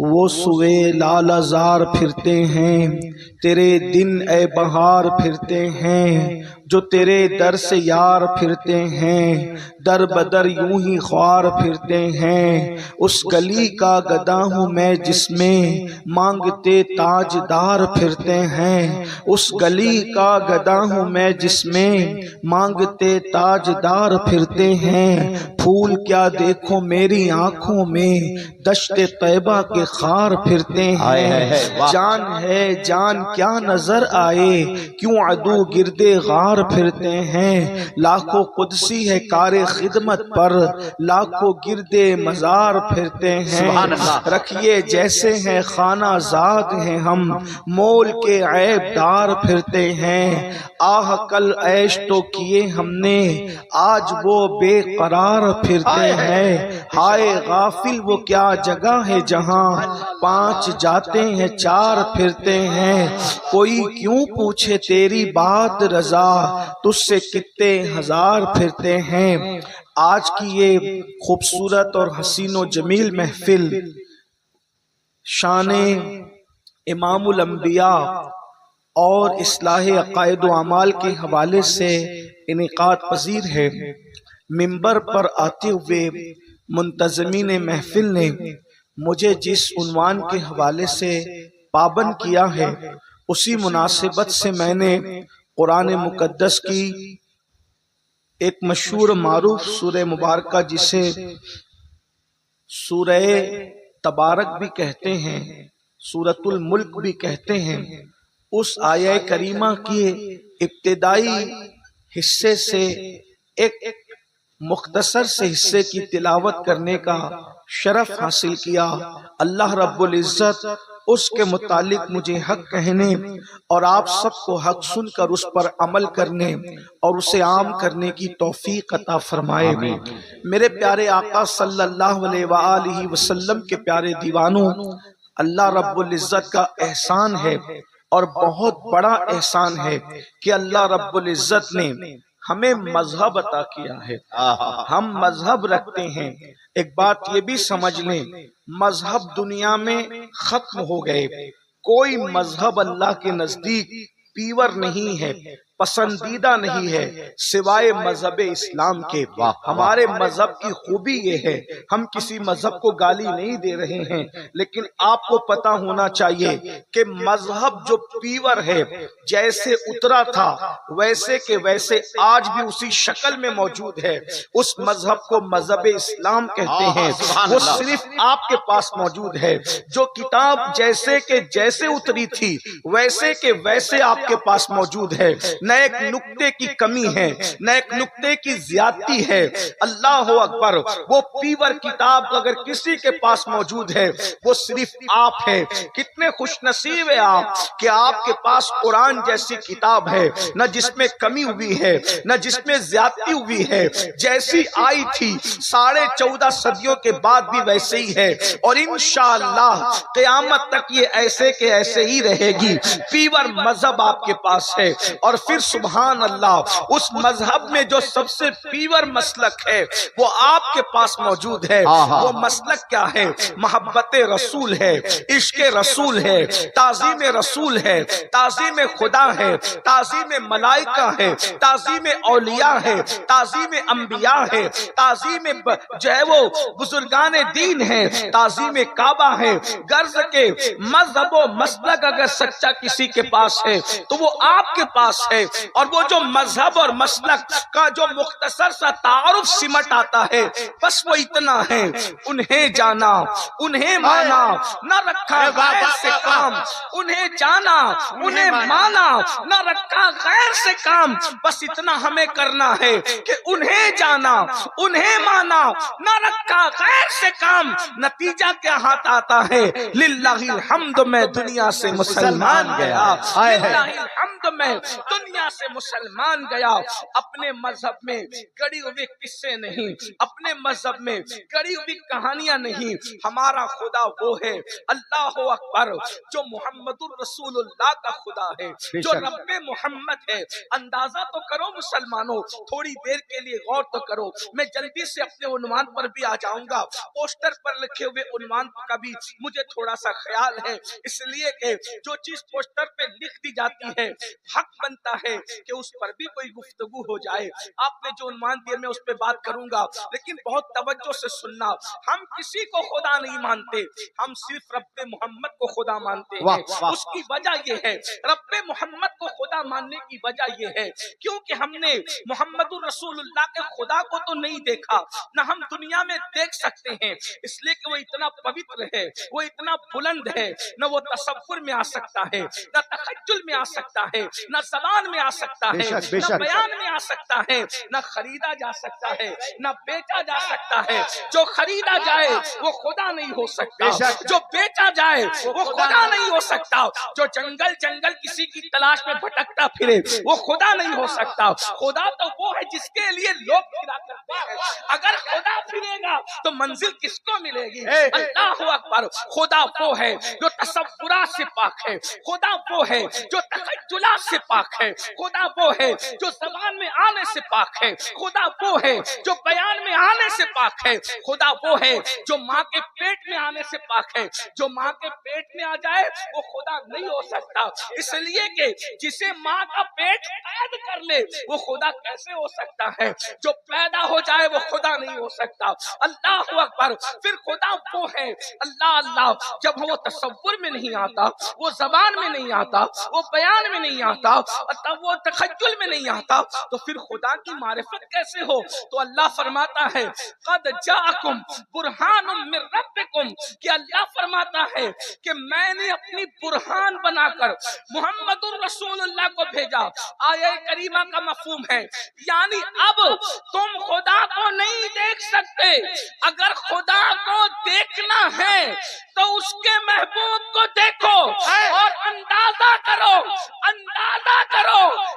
वो सुए लालाजार फिरते हैं, तेरे दिन ए बहार फिरते हैं, जो तेरे दर से यार फिरते हैं, दर बदर यूं ही ख्वार फिरते हैं। उस गली का गदा हूँ मैं जिसमें मांगते ताजदार फिरते हैं। उस गली का गदा हूँ मैं जिसमें मांगते ताजदार फिरते हैं। फूल क्या देखो मेरी आंखों में, दश्ते तैबा के खार फिरते हैं। जान है जान क्या नजर आए, क्यों अदू गिरदे गार फिरते हैं। लाखों कुदसी है कारे खिदमत पर, लाखों गिरदे मजार फिरते हैं। रखिए जैसे हैं खाना जाद हैं हम, मोल के ऐबदार फिरते हैं। आह कल ऐश तो किए हमने, आज वो बेकरार फिरते हैं। हाय गाफिल वो क्या जगह है जहां पांच जाते हैं चार फिरते हैं। कोई क्यों पूछे तेरी बात रजा, तुझसे कितने हजार फिरते हैं। आज की ये खूबसूरत और हसीनो जमील महफिल शाने इमामुल अंबिया और इस्लाह अकायद व अमाल के हवाले से इनेकाद पजीर है। मिंबर पर आते हुए मुंतज़मीन महफिल ने मुझे जिस उन्वान के हवाले से पाबंद किया है, उसी मुनासिबत से मैंने कुरान मुकद्दस की एक मशहूर मारूफ सूरह मुबारका, जिसे सूरह तबारक भी कहते हैं, सूरतुल मुल्क भी कहते हैं, उस आया करीमा के इब्तिदाई हिस्से से एक मुख्तसर से हिस्से की तिलावत करने का शरफ हासिल किया। अल्लाह रब्बुल इज्जत उसके मुतालिक मुझे हक कहने और आप सबको हक सुनकर उस पर अमल करने और उसे आम करने की तौफीक अता फरमाए। मेरे प्यारे आका सल्लल्लाहु अलैहि वसल्लम के प्यारे दीवानों, अल्लाह रब्बुल इज्जत का एहसान है और बहुत बड़ा एहसान है कि अल्लाह रब्बुल इज्जत ने हमें मजहब अता किया है। हम मजहब रखते हैं। एक बात ये भी समझ लें, मजहब दुनिया में खत्म हो गए। कोई मजहब अल्लाह के नजदीक पीवर नहीं है, पसंदीदा नहीं है, सिवाय मजहब इस्लाम के। हमारे मजहब की खूबी ये है, हम किसी मजहब को गाली नहीं दे रहे हैं, लेकिन आपको पता होना चाहिए कि मजहब जो पीवर है, जैसे उतरा था वैसे के वैसे आज भी उसी शक्ल में मौजूद है। उस मजहब को मजहब इस्लाम कहते हैं। वो सिर्फ आपके पास मौजूद है। जो किताब जैसे के जैसे उतरी थी वैसे के वैसे आपके पास मौजूद है। न एक नुक्ते की कमी है, न एक नुक्ते की ज्यादती है। अल्लाह अकबर। वो पीवर किताब अगर किसी के पास मौजूद है, वो सिर्फ आप है। कितने खुशनसीब है आप कि आपके पास कुरान जैसी किताब है, न जिसमें कमी हुई है न जिसमें ज्यादती हुई है। जैसी आई थी 14.5 सदियों के बाद भी वैसे ही है और इंशाअल्लाह क़यामत तक ये ऐसे के ऐसे ही रहेगी। पीवर मजहब आपके पास है। और फिर सुभान अल्लाह, उस मजहब में जो सबसे पीवर मसलक है वो आपके पास मौजूद है। वो मसलक क्या है? मोहब्बत रसूल है, इश्क रसूल है, ताज़ीम रसूल है, ताज़ीम खुदा है, ताज़ीम मलाइका है, ताज़ीम औलिया है, ताज़ीम अंबिया है, ताज़ीम जो है वो बुजुर्गान दीन है, ताज़ीम काबा है। गर्ज के मजहब व मसलक अगर सच्चा किसी के पास है तो वो आपके पास है। और वो जो मजहब और मसलक का जो मुख्तसर सा तारुफ सिमट आता है, बस वो इतना है, उन्हें जाना उन्हें माना, न रखा गैर से काम। उन्हें जाना उन्हें माना, न रखा गैर से काम। बस इतना हमें करना है कि उन्हें जाना उन्हें माना, न रखा गैर से काम। नतीजा क्या हाथ आता है? लिल्लाहिल हम्द, मैं दुनिया से मुसलमान गया। लिल्लाहिल हम्द, मैं दुनिया दुनिया से मुसलमान गया, अपने मजहब में गड़ी हुई किस्से नहीं, अपने मजहब में गड़ी हुई कहानियां नहीं। हमारा खुदा वो है, अल्लाह अकबर, जो मोहम्मदुर रसूलुल्लाह का खुदा है, जो रब्बे मोहम्मद है। अंदाजा तो करो मुसलमानों, थोड़ी देर के लिए गौर तो करो। मैं जल्दी से अपने उन्वान पर भी आ जाऊंगा। पोस्टर पर लिखे हुए उन्वान का भी मुझे थोड़ा सा ख्याल है, इसलिए कि जो चीज पोस्टर पे लिख दी जाती है हक बनता है कि उस पर भी कोई गुफ्तगू हो जाए। आपने जो उन्वान दिए मैं उस पर बात करूंगा, लेकिन बहुत तवज्जो से सुनना। हम किसी को खुदा नहीं मानते, हम सिर्फ रब्बे मोहम्मद को खुदा मानते हैं। उसकी वजह यह है, रब्बे मोहम्मद को खुदा मानने की वजह यह है क्योंकि हमने मोहम्मदुर रसूलुल्लाह के खुदा को तो नहीं देखा, ना हम दुनिया में देख सकते हैं, इसलिए कि वो इतना पवित्र है, वो इतना बुलंद है, न वो तसव्वुर में आ सकता है, न तखज्जुल में आ सकता है, न ज़बान में आ सकता है, न बयान में आ सकता है, न खरीदा जा सकता है, न बेचा जा सकता है। जो खरीदा जाए वो खुदा नहीं हो सकता, जो बेचा जाए वो खुदा नहीं हो सकता, जो जंगल जंगल किसी की तलाश में भटकता फिरे वो खुदा नहीं हो सकता। खुदा तो वो है जिसके लिए लोग फिरा करते हैं। अगर खुदा फिरेगा तो मंजिल किसको मिलेगी? अल्लाहु अकबर। खुदा वो है जो तसव्वुरा से पाक है, खुदा वो है जो तखज्जुला से पाक है, खुदा वो है जो ज़बान में आने से पाक है, खुदा वो है जो बयान में आने से पाक है, खुदा वो है जो माँ के पेट में आने से पाक है। जो माँ के पेट में आ जाए वो खुदा नहीं हो सकता, इसलिए कि जिसे माँ का पेट कैद कर ले वो खुदा कैसे हो सकता है? जो पैदा हो जाए वो खुदा नहीं हो सकता। अल्लाह अकबर। फिर खुदा वो है, अल्लाह अल्लाह, जब वो तसव्वुर में नहीं आता, वो ज़बान में नहीं आता, वो बयान में नहीं आता, तब वो तखज्जुल में नहीं आता, तो फिर खुदा की मारिफत कैसे हो? तो अल्लाह फरमाता है क़द जाअकुम बुरहानुम मिर रब्बिकुम, कि अल्लाह फरमाता है कि मैंने अपनी बुरहान बनाकर मोहम्मदुर रसूलुल्लाह को भेजा। आया करीमा का मफहूम है, यानी अब तुम खुदा को नहीं देख सकते। अगर खुदा को देखना है तो उसके महबूब को देखो और अंदाजा करो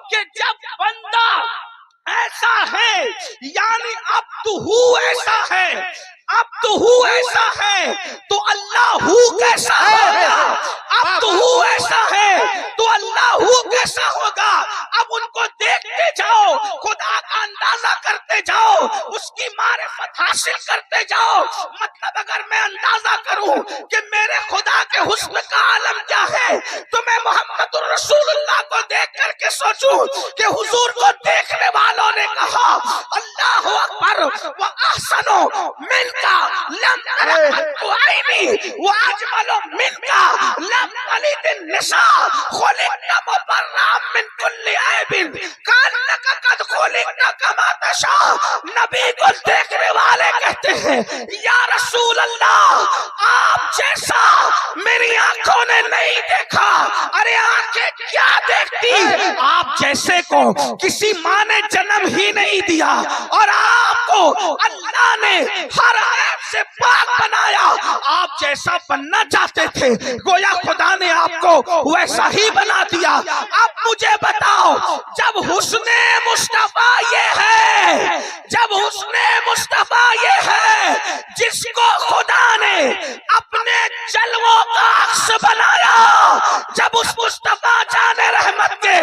कि जब बंदा ऐसा है, यानी अब तो ऐसा है, अब तो ऐसा है तो अल्लाह कैसा होगा? अब तो ऐसा है तो अल्लाह कैसा होगा? अब उनको देखते जाओ, खुदा का अंदाजा करते जाओ, उसकी मारिफत हासिल करते जाओ। मतलब अगर मैं अंदाजा करूं कि मेरे खुदा के हुस्न का आलम क्या है, तो मैं मोहम्मदुर रसूलुल्लाह को देख करके सोचूं कि हुजूर को देखने वालों ने कहा अल्लाह अकबर व अहसनु मिनका लम तरकतु आइनी व अजमलु मिनका लम तलिदिन निसा खुलिकता मुबर्रअम मिन कुल्ली ऐबिन कान्नका कद खुलिकता कमा तशा। नबी को देखने वाले कहते हैं या रसूल अल्लाह, आप जैसा मेरी आंखों ने नहीं देखा। अरे आंखें क्या देखती, आप जैसे को किसी माँ ने जन्म ही नहीं दिया, और आपको अल्लाह ने हर ऐब से पाक बनाया। आप जैसा बनना चाहते थे, गोया खुदा ने आपको वैसा ही बना दिया। अब मुझे बताओ, जब हुस्ने मुस्तफा ये है, जब हुस्ने मुस्तफा ये है जिसको खुदा ने अपने जलवों का अक्स बनाया, जब उस मुस्तफा जाने रहमत के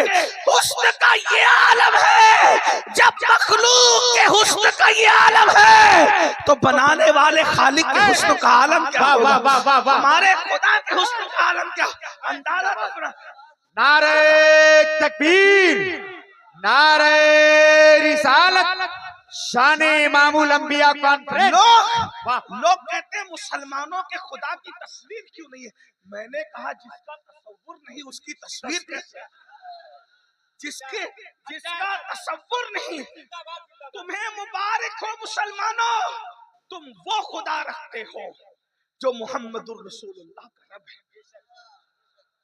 हुस्न का ये आलम है, जब मखलूक के हुस्न का ये आलम है, तो बनाने वाले खालिक के हुस्न का आलम क्या होगा? हमारे खुदा के हुस्न का आलम क्या? अंदाजा करो। नारे तकबीर, नारे रिसालत, शाने मामूल अंबिया कॉन्फ्रेंस। लोग कहते हैं मुसलमानों के खुदा की तस्वीर क्यों नहीं है? मैंने कहा जिसका तसव्वुर नहीं उसकी तस्वीर कैसे? जिसका तसव्वुर नहीं, तुम्हें मुबारक हो मुसलमानों, तुम वो खुदा रखते हो जो मोहम्मदुर रसूलुल्लाह का रब है,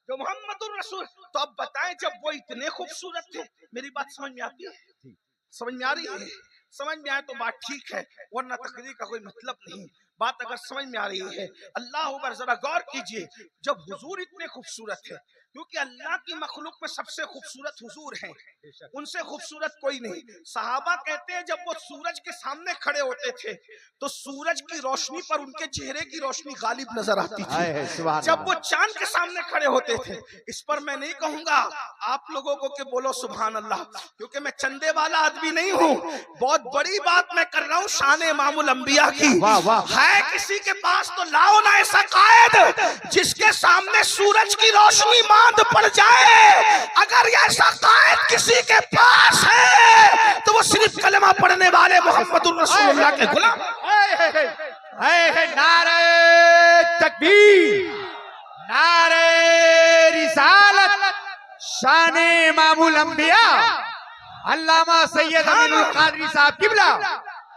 जो मोहम्मदुर रसूल। तो अब बताएं, जब वो इतने खूबसूरत थे, मेरी बात समझ में आती है? समझ में आ रही है? समझ में आए तो बात ठीक है, वरना तकरीर का कोई मतलब नहीं। बात अगर समझ में आ रही है, अल्लाह अकबर, जरा गौर कीजिए, जब हुजूर इतने खूबसूरत थे, क्योंकि अल्लाह की मखलूक में सबसे खूबसूरत हुजूर हैं, उनसे खूबसूरत कोई नहीं। सहाबा कहते हैं जब वो सूरज के सामने खड़े होते थे तो सूरज की रोशनी पर उनके चेहरे की रोशनी गालिब नजर आती थी। जब वो चांद के सामने खड़े होते थे, इस पर मैं नहीं कहूंगा आप लोगों को कि बोलो सुभान अल्लाह, क्योंकि मैं चंदे वाला आदमी नहीं हूँ। बहुत बड़ी बात मैं कर रहा हूँ शान इमामुल अंबिया की। है किसी के पास तो लाओ ना ऐसा कायद जिसके सामने सूरज की रोशनी मांद पड़ जाए। अगर ऐसा कायद किसी के पास है तो वो सिर्फ कलमा पढ़ने वाले मोहम्मदुर रसूलुल्लाह के गुलाम। नारे तकबीर, नारे रिसालत, शान इमामुल अंबिया अल्लामा सैयद अमीनुल कादरी साहब किबला।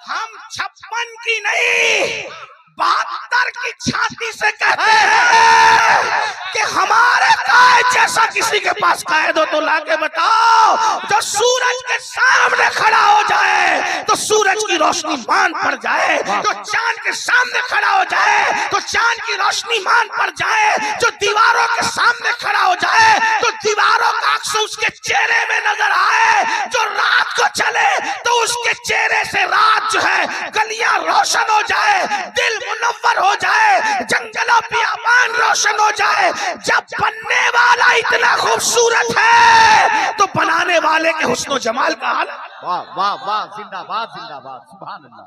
हम 56 की नहीं 72 की छाती से कहते हैं कि हमारे कायद जैसा किसी के पास कायद हो तो लाके बताओ। जो सूरज के सामने खड़ा हो जाए तो सूरज की रोशनी मान पड़ जाए, जो चांद के सामने खड़ा हो जाए तो चांद की रोशनी मान पड़ जाए, जो दीवारों के सामने खड़ा हो जाए तो दीवारों का अक्स उसके चेहरे में नजर आए, जो रात को चले तो उसके चेहरे से रात जो है गलियां रोशन हो जाए, दिल मुनव्वर हो जाए, जंगलों बियाबान रोशन हो जाए। जब बनने वाला इतना खूबसूरत है तो बनाने वाले के हुस्न जमाल का हाल। वाह वाह वाह, जिंदाबाद जिंदाबाद, सुभान अल्लाह।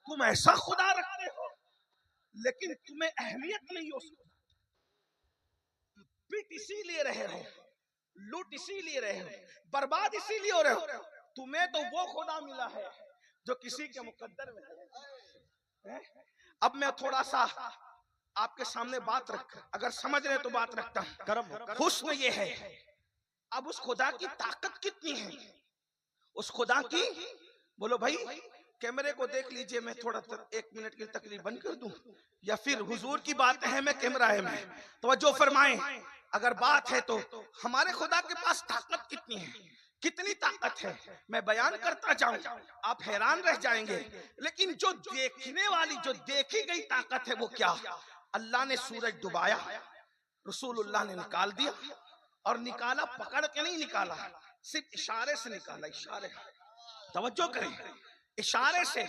तुम ऐसा खुदा रखते हो लेकिन तुम्हें अहमियत नहीं हो। पीट इसीलिए रहे हो, लूट इसीलिए रहे हो, बर्बाद इसीलिए हो रहे हो। तुम्हें तो वो खुदा मिला है जो किसी के मुकद्दर में है। अब मैं थोड़ा सा आपके सामने बात रख, अगर समझ रहे तो बात रखता हूं। हुस्न ये है, अब उस खुदा की ताकत कितनी है, उस खुदा की। बोलो भाई कैमरे को देख लीजिए, मैं थोड़ा 1 मिनट की तकरीर बंद कर दूं या फिर हुजूर की बात है, मैं कैमरा है, मैं तवज्जो फरमाएं। अगर बात है तो हमारे खुदा के पास ताकत कितनी है, कितनी ताकत है, मैं बयान करता जाऊं आप हैरान रह जाएंगे। लेकिन जो देखने वाली जो देखी गई ताकत है वो क्या। अल्लाह ने सूरज डुबाया, रसूलुल्लाह ने निकाल दिया, और निकाला पकड़ के नहीं निकाला, सिर्फ इशारे से निकाला। इशारे, तवज्जो करें, इशारे से।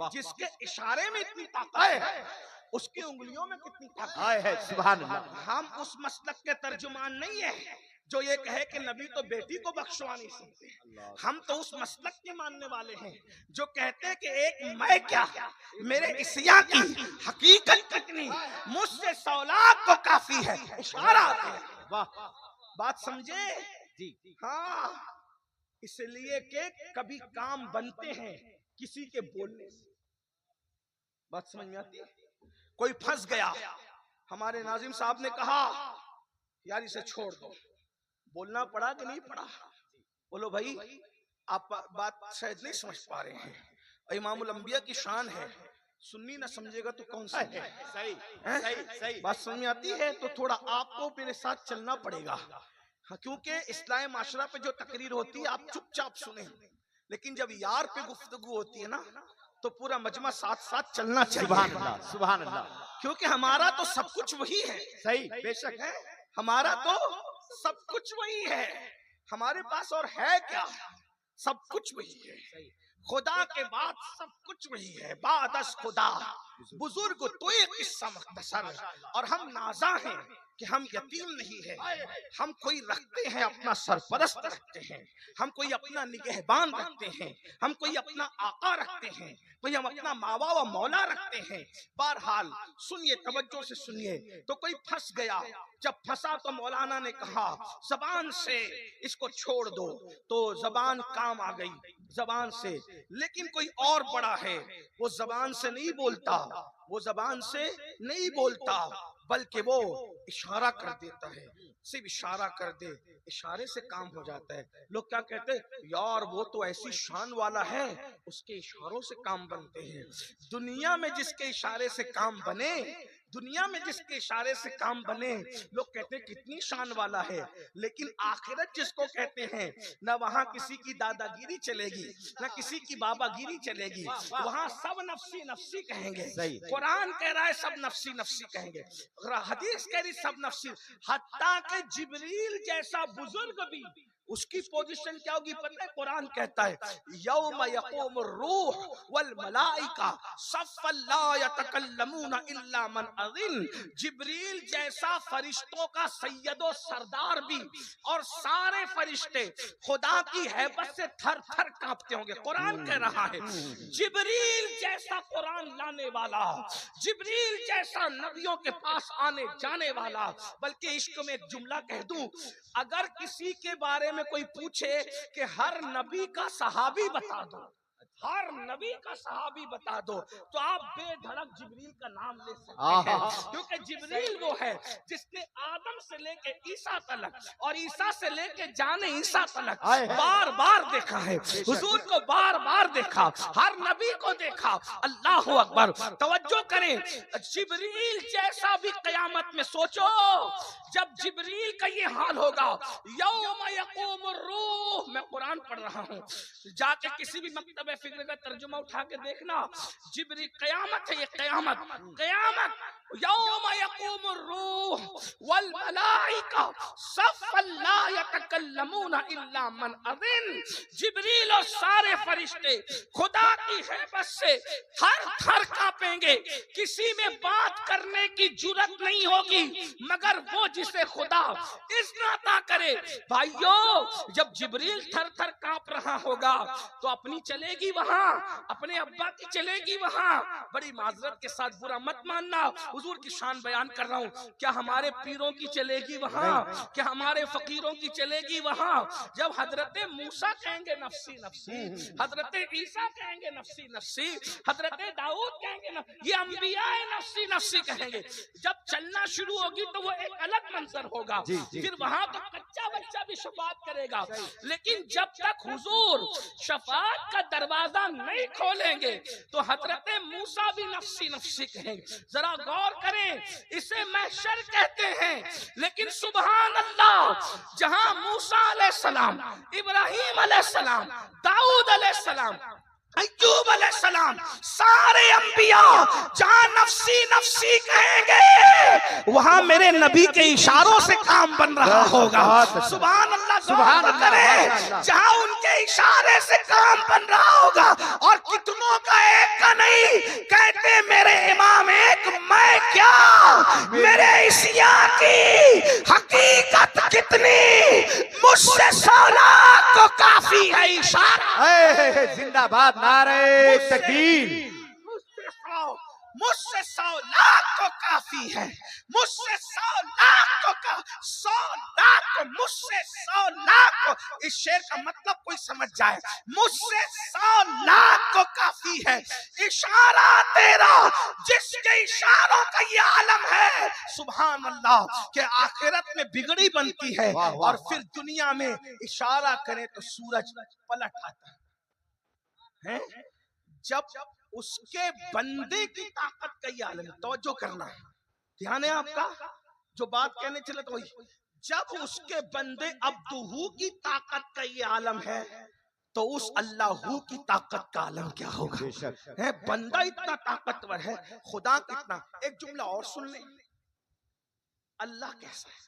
जिसके इशारे में इतनी ताकत है उसकी उंगलियों में कितनी ताकत है। सुभान अल्लाह। हम उस मसलक के तर्जुमान नहीं है जो ये कहे कि नबी तो बेटी को बख्शवा नहीं सकते। हम तो उस मसलक के मानने वाले हैं जो कहते हैं कि एक मैं क्या, मेरे इसिया की हकीकत कितनी, मुझसे 100 लाख को काफी है। इशारा है। वाह, बात समझे जी। हाँ, इसलिए कि कभी काम बनते हैं किसी के बोलने से। बात समझ में आती है। कोई फंस गया, हमारे नाजिम साहब ने कहा यार इसे छोड़ दो, बोलना पड़ा कि नहीं पड़ा। बोलो भाई आप बात शायद नहीं समझ पा रहे हैं। इमामुल अंबिया की शान है, सुन्नी ना समझेगा तो कौन सा है। सही सही बात समझ में आती है। तो थोड़ा आपको मेरे साथ चलना पड़ेगा। हाँ, क्योंकि इस्लामी माशरा पे जो तकरीर होती है आप चुपचाप सुने, लेकिन जब यार पे गुफ्तगू होती है ना तो पूरा मजमा साथ साथ चलना चाहिए। सुभान अल्लाह, सुभान अल्लाह। क्योंकि हमारा तो सब कुछ वही है। सही, बेशक है, हमारा तो सब कुछ वही है। हमारे पास और है क्या, सब कुछ वही है। खुदा के बाद सब कुछ वही है। बादस खुदा बुजुर्ग तो एक किस्सा मुख्तसर, और हम नाजा हैं कि हम यतीम नहीं है। हम कोई रखते हैं अपना सरपरस्त रखते हैं, हम कोई अपना निगहबान रखते हैं, हम कोई अपना आका रखते हैं, कोई हम अपना मावा व मौला रखते हैं। बहरहाल सुनिए, तवज्जो से सुनिए। तो कोई फंस गया, जब फंसा तो मौलाना ने कहा जबान से इसको छोड़ दो, तो जबान काम आ गई जबान से। लेकिन कोई और बड़ा है, वो जबान से नहीं बोलता, वो जबान से नहीं बोलता, बल्कि वो इशारा कर देता है। सिर्फ इशारा कर दे, इशारे से काम हो जाता है। लोग क्या कहते हैं, यार वो तो ऐसी शान वाला है, उसके इशारों से काम बनते हैं। दुनिया में जिसके इशारे से काम बने दुनिया में जिसके इशारे से काम बने लोग कहते हैं कितनी शान वाला है, लेकिन आखिरत जिसको कहते हैं न वहां किसी की दादागिरी चलेगी न किसी की बाबागिरी चलेगी, वहां सब नफ्सी नफ्सी कहेंगे। कुरान कह रहा है सब नफ्सी नफ्सी कहेंगे, हदीस कह रही सब नफ्सी, हत्ता के जिब्रील जैसा बुजुर्ग भी उसकी पोजीशन क्या होगी पता है? कुरान कहता है यौम यक़ूमुर रूह वल मलाइका सफ़्फ़न ला यतकल्लमूना इल्ला मन अज़िन, जिब्रील जैसा फरिश्तों का सैयदो सरदार भी और सारे फरिश्ते खुदा की हैबत से थर थर कांपते होंगे। कुरान कह रहा है जिब्रील जैसा कुरान लाने वाला, जिब्रील जैसा नबियों के पास आने जाने वाला। बल्कि इश्क में एक जुमला कह दूं, अगर किसी के बारे में कोई पूछे कि हर नबी का सहाबी बता दो, हर नबी का सहाबी बता दो, तो आप बेधड़क जिब्रील का नाम ले सकते हैं, क्योंकि जिब्रील वो है जिसने आदम से लेके ईसा तक और ईसा से लेके जाने ईसा तक बार बार देखा है, हुजूर को बार बार देखा, हर नबी को देखा। अल्लाह अकबर, तवज्जो करें, जिब्रील जैसा भी कयामत में सोचो, जब जिब्रील का ये हाल होगा, यौम यक़ूमुर रूह, मैं कुरान पढ़ रहा हूँ, जाके किसी भी मकतबे फिक्र का तर्जुमा उठा के देखना, जिब्रील, कयामत है ये, कयामत, कयामत, यौम यक़ूमुर रूह वल मलाइका सफ़्फ़न ला यतकल्लमूना इल्ला मन अज़िन, जिब्रील और सारे फरिश्ते खुदा की हैबत से थर थर कांपेंगे, किसी में बात करने की जुर्रत नहीं होगी मगर वो जिसे खुदा इज़्न अता करे। भाइयों, जब जिब्रील थर थर कांप रहा होगा तो अपनी चलेगी वहां, अपने अब्बा की चलेगी वहां। बड़ी माजरत के साथ बुरा मत मानना, हुजूर की शान बयान कर रहा हूँ। क्या हमारे पीरों की चलेगी वहां? क्या हमारे फकीरों की चलेगी वहां? जब हजरत मूसा कहेंगे नफसी नफसी, हजरत ईसा कहेंगे नफसी नफसी, हजरत दाऊद कहेंगे ये अंबिया नफसी नफसी कहेंगे, जब चलना शुरू होगी तो वो एक अलग मंजर होगा। फिर वहां तो कच्चा बच्चा भी शफाअत करेगा, लेकिन जब तक हुजूर शफाअत का दरवाजा नहीं खोलेंगे तो हजरत मूसा भी नफसी नफसी कहेंगे। जरा गौर करें, इसे महशर कहते हैं, लेकिन सुभान अल्लाह, जहां मूसा अलैहिस्सलाम, इब्राहीम अलैहिस्सलाम, दाऊद अलैहिस्सलाम, अय्यूब अलैहिस्सलाम, सारे अंबिया जहां नफसी नफसी कहेंगे वहां मेरे नबी के इशारों से काम बन रहा होगा। सुभान अल्लाह, सुभान अल्लाह, जहां उनके इशारे से काम बन रहा होगा। और कितनों का एक का नहीं, कहते मेरे इमाम एक, मैं क्या, मेरे इसिया की हकीकत कितनी, मुझसे 100 लाख को काफी है इशारा। जिंदाबाद, नारे तकबीर। मुझसे 100 लाख को काफी है, मुझसे 100 लाख को 100 लाख को, मुझसे 100 लाख को, इस शेर का मतलब कोई समझ जाए, मुझसे 100 लाख को काफी है इशारा तेरा, जिसके इशारों का ये आलम है। सुभान अल्लाह, के आखिरत में बिगड़ी बनती है और फिर दुनिया में इशारा करे तो सूरज पलट आता है। जब उसके बंदे की ताकत का ये आलम है, तवज्जो करना, ध्यान है आपका, जो बात कहने चले तो वही, जब उसके बंदे अब्दुहू की ताकत का ये आलम है तो उस अल्लाहू की ताकत का आलम क्या होगा? है बंदा इतना ताकतवर है, खुदा कितना। एक जुमला और सुन ले, अल्लाह कैसा है?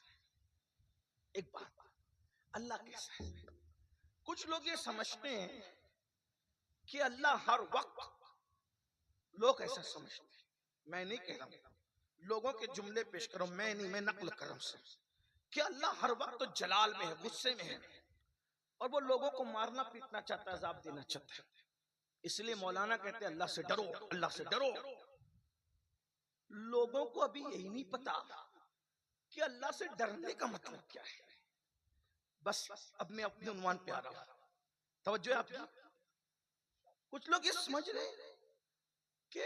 एक बात, अल्लाह कैसा है? कुछ लोग ये समझते हैं कि अल्लाह हर वक्त, लोग ऐसा समझते हैं, मैं नहीं कह रहा हूं, लोगों के जुमले पेश करो, मैं नहीं, मैं नकल कर रहा हूं कि अल्लाह हर वक्त तो जलाल में है, गुस्से में है, और वो लोगों को मारना पीटना चाहता है, अजाब देना चाहता है। इसलिए मौलाना कहते हैं अल्लाह से डरो, अल्लाह से डरो। लोगों को अभी यही नहीं पता कि अल्लाह से डरने का मतलब क्या है। बस अब मैं अपने उन्वान पे आ रहा हूं, तवज्जो है आपकी। कुछ लोग ये समझ रहे हैं कि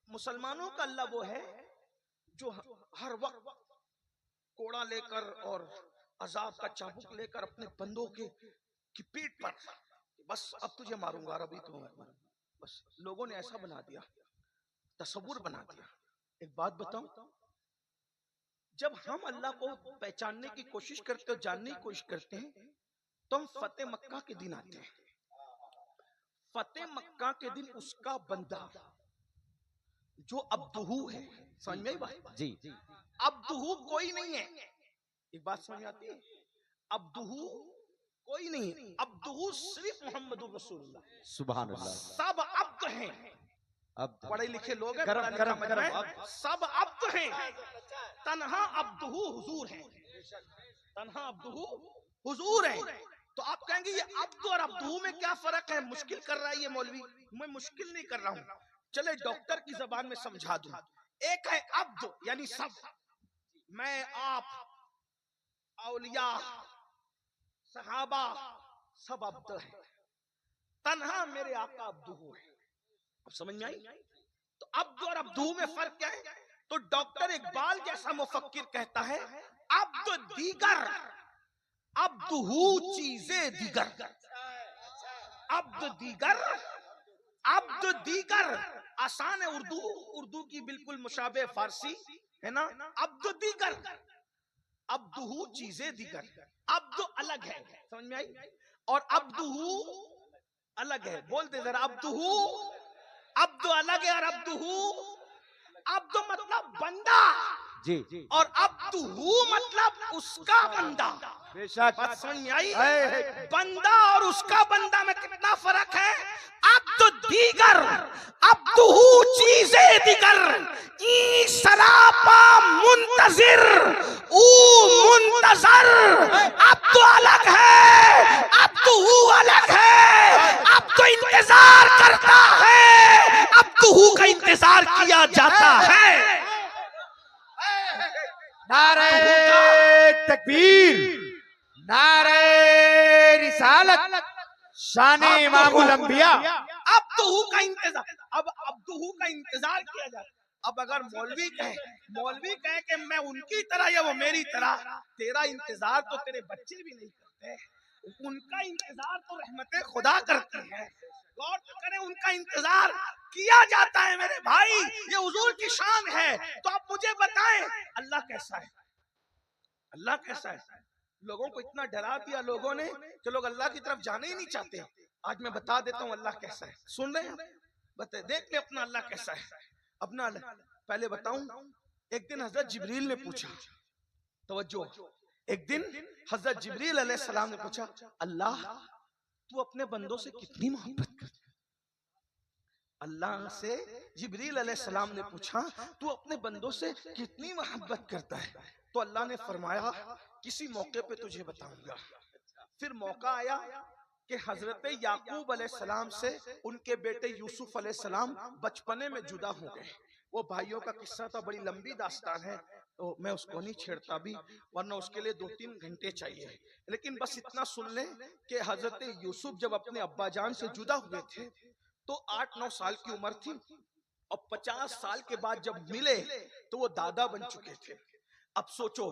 मुसलमानों का अल्लाह वो है जो हर वक्त कोड़ा लेकर और अजाब का चाबुक लेकर अपने बंदों की पीठ पर, बस अब तुझे मारूंगा, अभी तो बस लोगों ने ऐसा बना दिया, तसव्वुर बना दिया। एक बात बताऊं, जब हम अल्लाह को पहचानने की कोशिश करते हो, जानने की कोशिश करते हैं, तो हम फतेह मक्का के दिन आते हैं। फतेह मक्का के दिन उसका बंदा जो अब्दुहू है, समझ में आई बात? जी अब्दुहू कोई नहीं है। एक बात समझ आती है? अब्दुहू कोई नहीं है। अब्दुहू सिर्फ मोहम्मद रसूलुल्लाह। सुभान अल्लाह। सब अब्द हैं। अब पढ़े लिखे लोग हैं, गरम पढ़ा गरम लिखा गरम मजमा है, सब अब्द हैं। तन्हा अब्दुहू हुजूर हैं। तन्हा अब्दुहू हुजूर हैं। तो आप कहेंगे ये अब्द और अब्दुहू में क्या फर्क है? मुश्किल कर रहा है ये मौलवी। मैं मुश्किल नहीं कर रहा हूं, चले डॉक्टर की जबान में समझा दूं। एक है अब्द यानी सब, मैं आप, औलिया, सहाबा सब अब्द है। तन्हा मेरे आका अब्दुहू है। अब समझ में आई? तो अब्द और अब्दुहू में फर्क क्या है? तो डॉक्टर इकबाल जैसा मुफक्किर कहता है अब्द दीगर, अब्दुहू चीजें दीगर। अब्द दीगर, अब्द दीगर आसान है। उर्दू की बिल्कुल मुशाबे फारसी है ना। अब्द दीगर, अब्दुहू चीजें दीगर। अब्द अलग है, समझ में आई? और अब्दुहू अलग है। बोलते जरा, अब्दुहू, अब्द अलग है और अब्दुहू, अब्द मतलब बंदा जी और अब्दुहू मतलब उसका बंदा। बेशक बात समझ में आई? बंदा और उसका बंदा में कितना फर्क है? अब्द दीगर, अब्दुहू चीजें दीगर। ई सरापा मुंतजिर, ऊ मुंतजर। अब्द अलग है, अब्दुहू अलग है। अब्द इंतजार करता है, अब्दुहू का इंतजार किया जाता है। नारे तकबीर, नारे रिसालत, शान इमामुल अंबिया। अब्दुहू का इंतजार, अब अब्दुहू का इंतजार किया जाता है। अब अगर मौलवी कहे कि मैं उनकी तरह या वो मेरी तरह, तेरा इंतजार तो तेरे बच्चे भी नहीं करते, उनका इंतजार तो रहमत खुदा करती है। गौर तो करें, उनका इंतजार किया जाता है मेरे भाई, ये हुजूर की शान है। तो आप मुझे बताएं अल्लाह कैसा है? अल्लाह कैसा है? लोगों को इतना डरा दिया लोगों ने कि लोग अल्लाह की तरफ जाने ही नहीं चाहते। आज मैं बता देता हूँ अल्लाह कैसा है। सुन रहे हैं? बता, देख ले अपना अल्लाह कैसा है। अपना पहले बताऊं, एक दिन हजरत जिब्रील ने पूछा, तवज्जो, एक दिन हजरत जिब्रील अलैहिस्सलाम ने पूछा, अल्लाह तू अपने बंदों से कितनी मोहब्बत करता है? अल्लाह से जिब्रील अलैहिस्सलाम ने पूछा, तू अपने बंदों से कितनी मोहब्बत करता है? तो अल्लाह ने फरमाया, किसी मौके पे तुझे बताऊंगा। फिर मौका आया कि हजरत याकूब अलैहिस्सलाम से उनके बेटे यूसुफ अलैहिस्सलाम बचपने में जुदा हो गए। वो भाइयों का किस्सा था, बड़ी लंबी दास्तान है, तो मैं उसको नहीं छेड़ता भी, वरना उसके लिए 2-3 घंटे चाहिए। लेकिन बस इतना सुन लें कि हजरत यूसुफ जब अपने अब्बा जान से जुदा हुए थे तो 8-9 साल की उम्र थी, और 50 साल के बाद जब मिले तो वो दादा बन चुके थे। अब सोचो,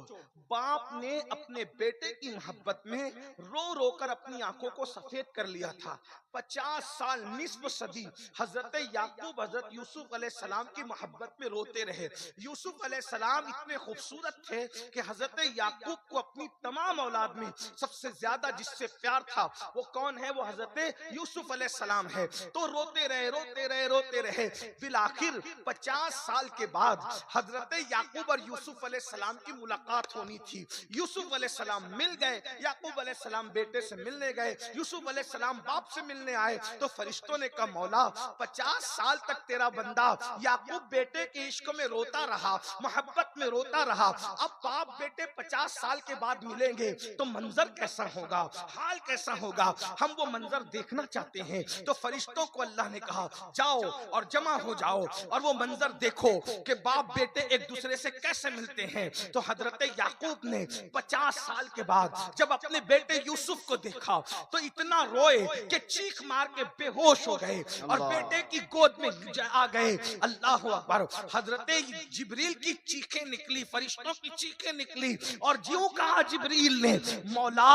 बाप ने अपने बेटे की मोहब्बत में रो रो कर अपनी आंखों को सफेद कर लिया था। 50 साल, निस्फ सदी हजरत याकूब हजरत यूसुफ अलैहिस्सलाम की मोहब्बत में रोते रहे। यूसुफ अलैहिस्सलाम इतने खूबसूरत थे कि हजरत याकूब को अपनी तमाम औलाद में सबसे ज्यादा जिससे प्यार था वो कौन है? वो हजरत यूसुफ अलैहिस्सलाम है। तो रोते रहे, रोते रहे, रोते रहे। फिर आखिर 50 साल के बाद हजरत याकूब और यूसुफ अलैहिस्सलाम की मुलाकात होनी थी। यूसुफ अलैहिस्सलाम मिल गए, याकूब अलैहिस्सलाम बेटे से मिलने गए, यूसुफ अलैहिस्सलाम बाप से मिलने आए। तो फरिश्तों ने कहा, मौला 50 साल तक तेरा बंदा याकूब बेटे के इश्क में रोता रहा, मोहब्बत में रोता रहा, अब बाप बेटे 50 साल के बाद मिलेंगे तो मंजर कैसा होगा, हाल कैसा होगा? हम वो मंजर देखना चाहते हैं। तो फरिश्तों को अल्लाह ने कहा, जाओ और जमा हो जाओ और वो मंजर देखो कि बाप बेटे एक दूसरे से कैसे मिलते हैं। तो हजरत याकूब ने 50 साल के बाद जब अपने बेटे यूसुफ को देखा तो इतना रोए कि चीख चीख मार के बेहोश हो गए और बेटे की गोद में आ गए। अल्लाह अकबर। हजरत जिब्रील की चीखें निकली, फरिश्तों की चीखें निकली और ज्यों कहा जिब्रील ने, मौला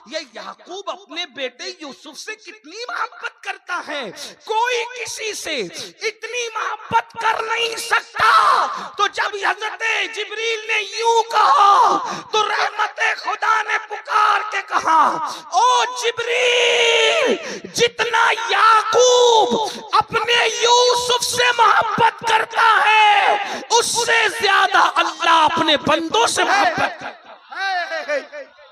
ये याकूब अपने बेटे यूसुफ से कितनी मोहब्बत करता है, कोई किसी से इतनी मोहब्बत कर नहीं सकता। तो जब हजरत जिब्रील ने यूं कहा तो रहमत खुदा ने पुकार के कहा, ओ जिब्रील, जितना याकूब अपने यूसुफ से मोहब्बत करता है उससे ज्यादा अल्लाह अपने बंदों से मोहब्बत करता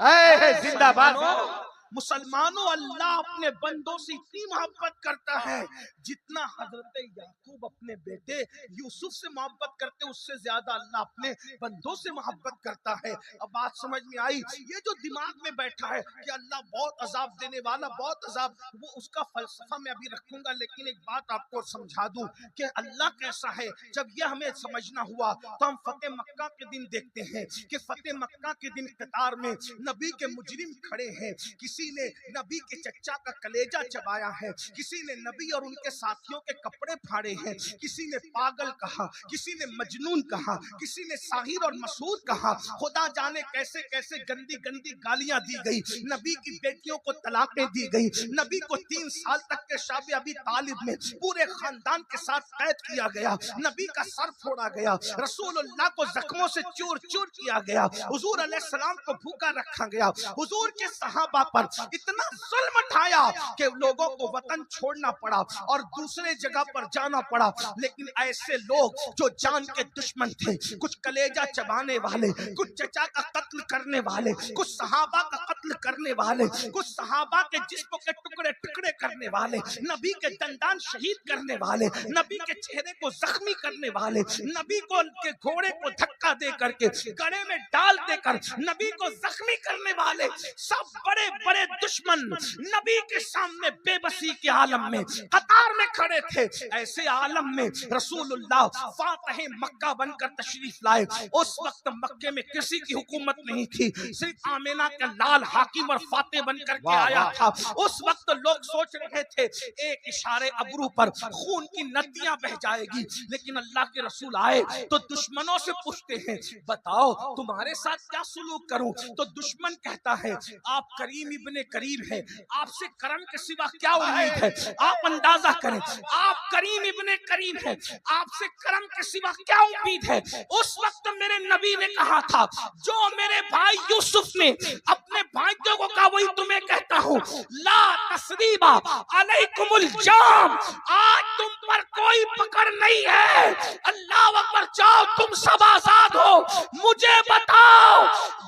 है। जिंदाबाद। मुसलमानों, अल्लाह अपने बंदों से इतनी मोहब्बत करता है जितना हजरत याकूब अपने बेटे यूसुफ से मोहब्बत करते, उससे ज्यादा अल्लाह अपने बंदों से मोहब्बत करता है। अब बात समझ में आई। ये जो दिमाग में बैठा है कि अल्लाह बहुत अजाब देने वाला, बहुत अजाब, वो उसका फलसफा मैं अभी रखूंगा, लेकिन एक बात आपको समझा दूं कि अल्लाह कैसा है। जब यह हमें समझना हुआ तो हम फतेह मक्का के दिन देखते हैं कि फतेह मक्का के दिन कतार में नबी के मुजरिम खड़े हैं। किसी ने नबी के चच्चा का कलेजा चबाया है, किसी ने नबी और उनके साथियों के कपड़े फाड़े हैं, किसी ने पागल कहा, किसी ने मजनून कहा, किसी ने साहिर और मसूर कहा। खुदा जाने कैसे कैसे गंदी गंदी गालियां दी गई। नबी की बेटियों को तलाकें दी गई। नबी को 3 साल तक के शाबे अबी तालिब में पूरे खानदान के साथ कैद किया गया। नबी का सर फोड़ा गया। रसूलुल्लाह को जख्मों से चूर चूर किया गया। हुजूर अलैहिस्सलाम को भूखा रखा गया। हुजूर के सहाबा पर इतना जुल्म उठाया कि लोगों को वतन छोड़ना पड़ा और दूसरे जगह पर जाना पड़ा। लेकिन ऐसे लोग जो जान के दुश्मन थे, कुछ कलेजा चबाने वाले, कुछ चचा का कत्ल करने वाले, कुछ सहाबा का कत्ल करने वाले, कुछ सहाबा के जिस्म के टुकड़े टुकड़े करने वाले, नबी के दंदान शहीद करने वाले, नबी के चेहरे को जख्मी करने वाले, नबी को के घोड़े को धक्का दे करके गले में डाल देकर नबी को जख्मी करने वाले, सब बड़े बड़े दुश्मन नबी के सामने बेबसी के आलम में कतार में खड़े थे। ऐसे आलम में रसूलुल्लाह फातिह मक्का बनकर तशरीफ लाए। उस वक्त मक्के में किसी की हुकूमत नहीं थी, सिर्फ आमिना का लाल हाकिम और फातिह बनकर के आया था। उस वक्त लोग सोच रहे थे एक इशारे अबरू पर खून की नदियां बह जाएगी, लेकिन अल्लाह के रसूल आए तो दुश्मनों से पूछते हैं, बताओ तुम्हारे साथ क्या सुलूक करूं? तो दुश्मन कहता है, आप करीम इब्ने करीम है, आपसे करम के सिवा क्या उम्मीद है? आप अंदाजा करें, आप करीम इब्ने करीम है, आपसे करम के सिवा क्या उम्मीद है? उस वक्त मेरे नबी ने कहा था, जो मेरे भाई यूसुफ ने अपने भाइयों को कहा वही तुम्हें कहता हूँ, ला तस्रीबा अलैकुमुल जाम, आज तुम पर कोई पकड़ नहीं है। अल्लाह अकबर, जाओ तुम सब आजाद हो। मुझे बताओ,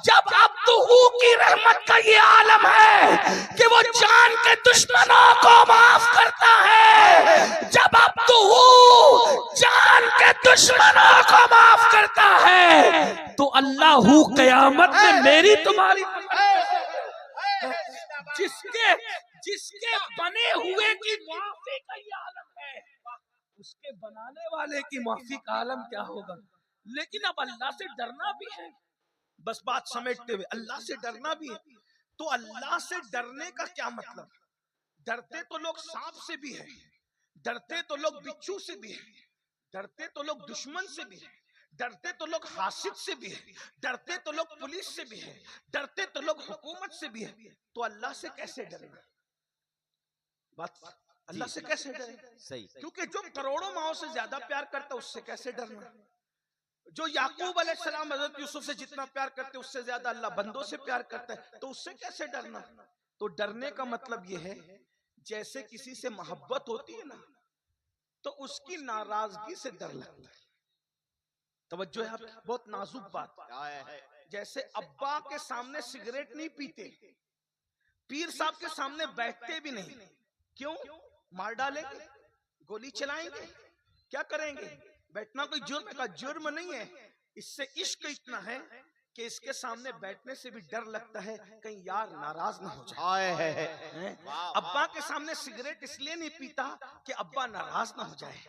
जब अब्दुहू की रहमत का ये आलम है कि वो जान के दुश्मनों को माफ करता है, जब अब्दुहू जान के दुश्मनों को माफ करता है, तो अल्लाह कयामत में मेरी तुम्हारी जिसके बने हुए की माफी का ये आलम है, उसके बनाने वाले की माफी का आलम क्या होगा। लेकिन अब अल्लाह से डरना भी है, बस बात समेटते हुए अल्लाह से डरना भी है। तो अल्लाह से डरने का क्या मतलब? डरते तो लोग सांप से भी है, डरते तो लोग बिच्छू से भी है, डरते तो लोग दुश्मन से भी है, डरते तो लोग हासिद से भी है, डरते तो लोग पुलिस से भी है, डरते तो लोग हुकूमत से भी है। तो अल्लाह से कैसे डरना? बात अल्लाह से कैसे डरे? सही। क्योंकि जो करोड़ों माओं से ज्यादा प्यार करता है उससे कैसे डरना? जो याकूब अलैहिस्सलाम हजरत यूसुफ से जितना प्यार करते उससे ज्यादा अल्लाह बंदों से प्यार करता है, तो उससे कैसे डरना? तो डरने का मतलब यह है, जैसे किसी से मोहब्बत होती है ना, तो उसकी नाराजगी से डर लगता है। तवज्जो है आपकी, बहुत नाजुक बात। जैसे अब्बा के सामने सिगरेट नहीं पीते, पीर साहब के सामने बैठते भी नहीं। क्यों? मार डालेंगे, गोली चलाएंगे, क्या करेंगे? बैठना कोई जुर्म का जुर्म नहीं है। इससे इश्क इतना है कि इसके सामने बैठने से भी डर लगता है कहीं यार नाराज ना हो जाए। अब्बा के सामने सिगरेट इसलिए नहीं पीता कि अब्बा नाराज ना हो जाए।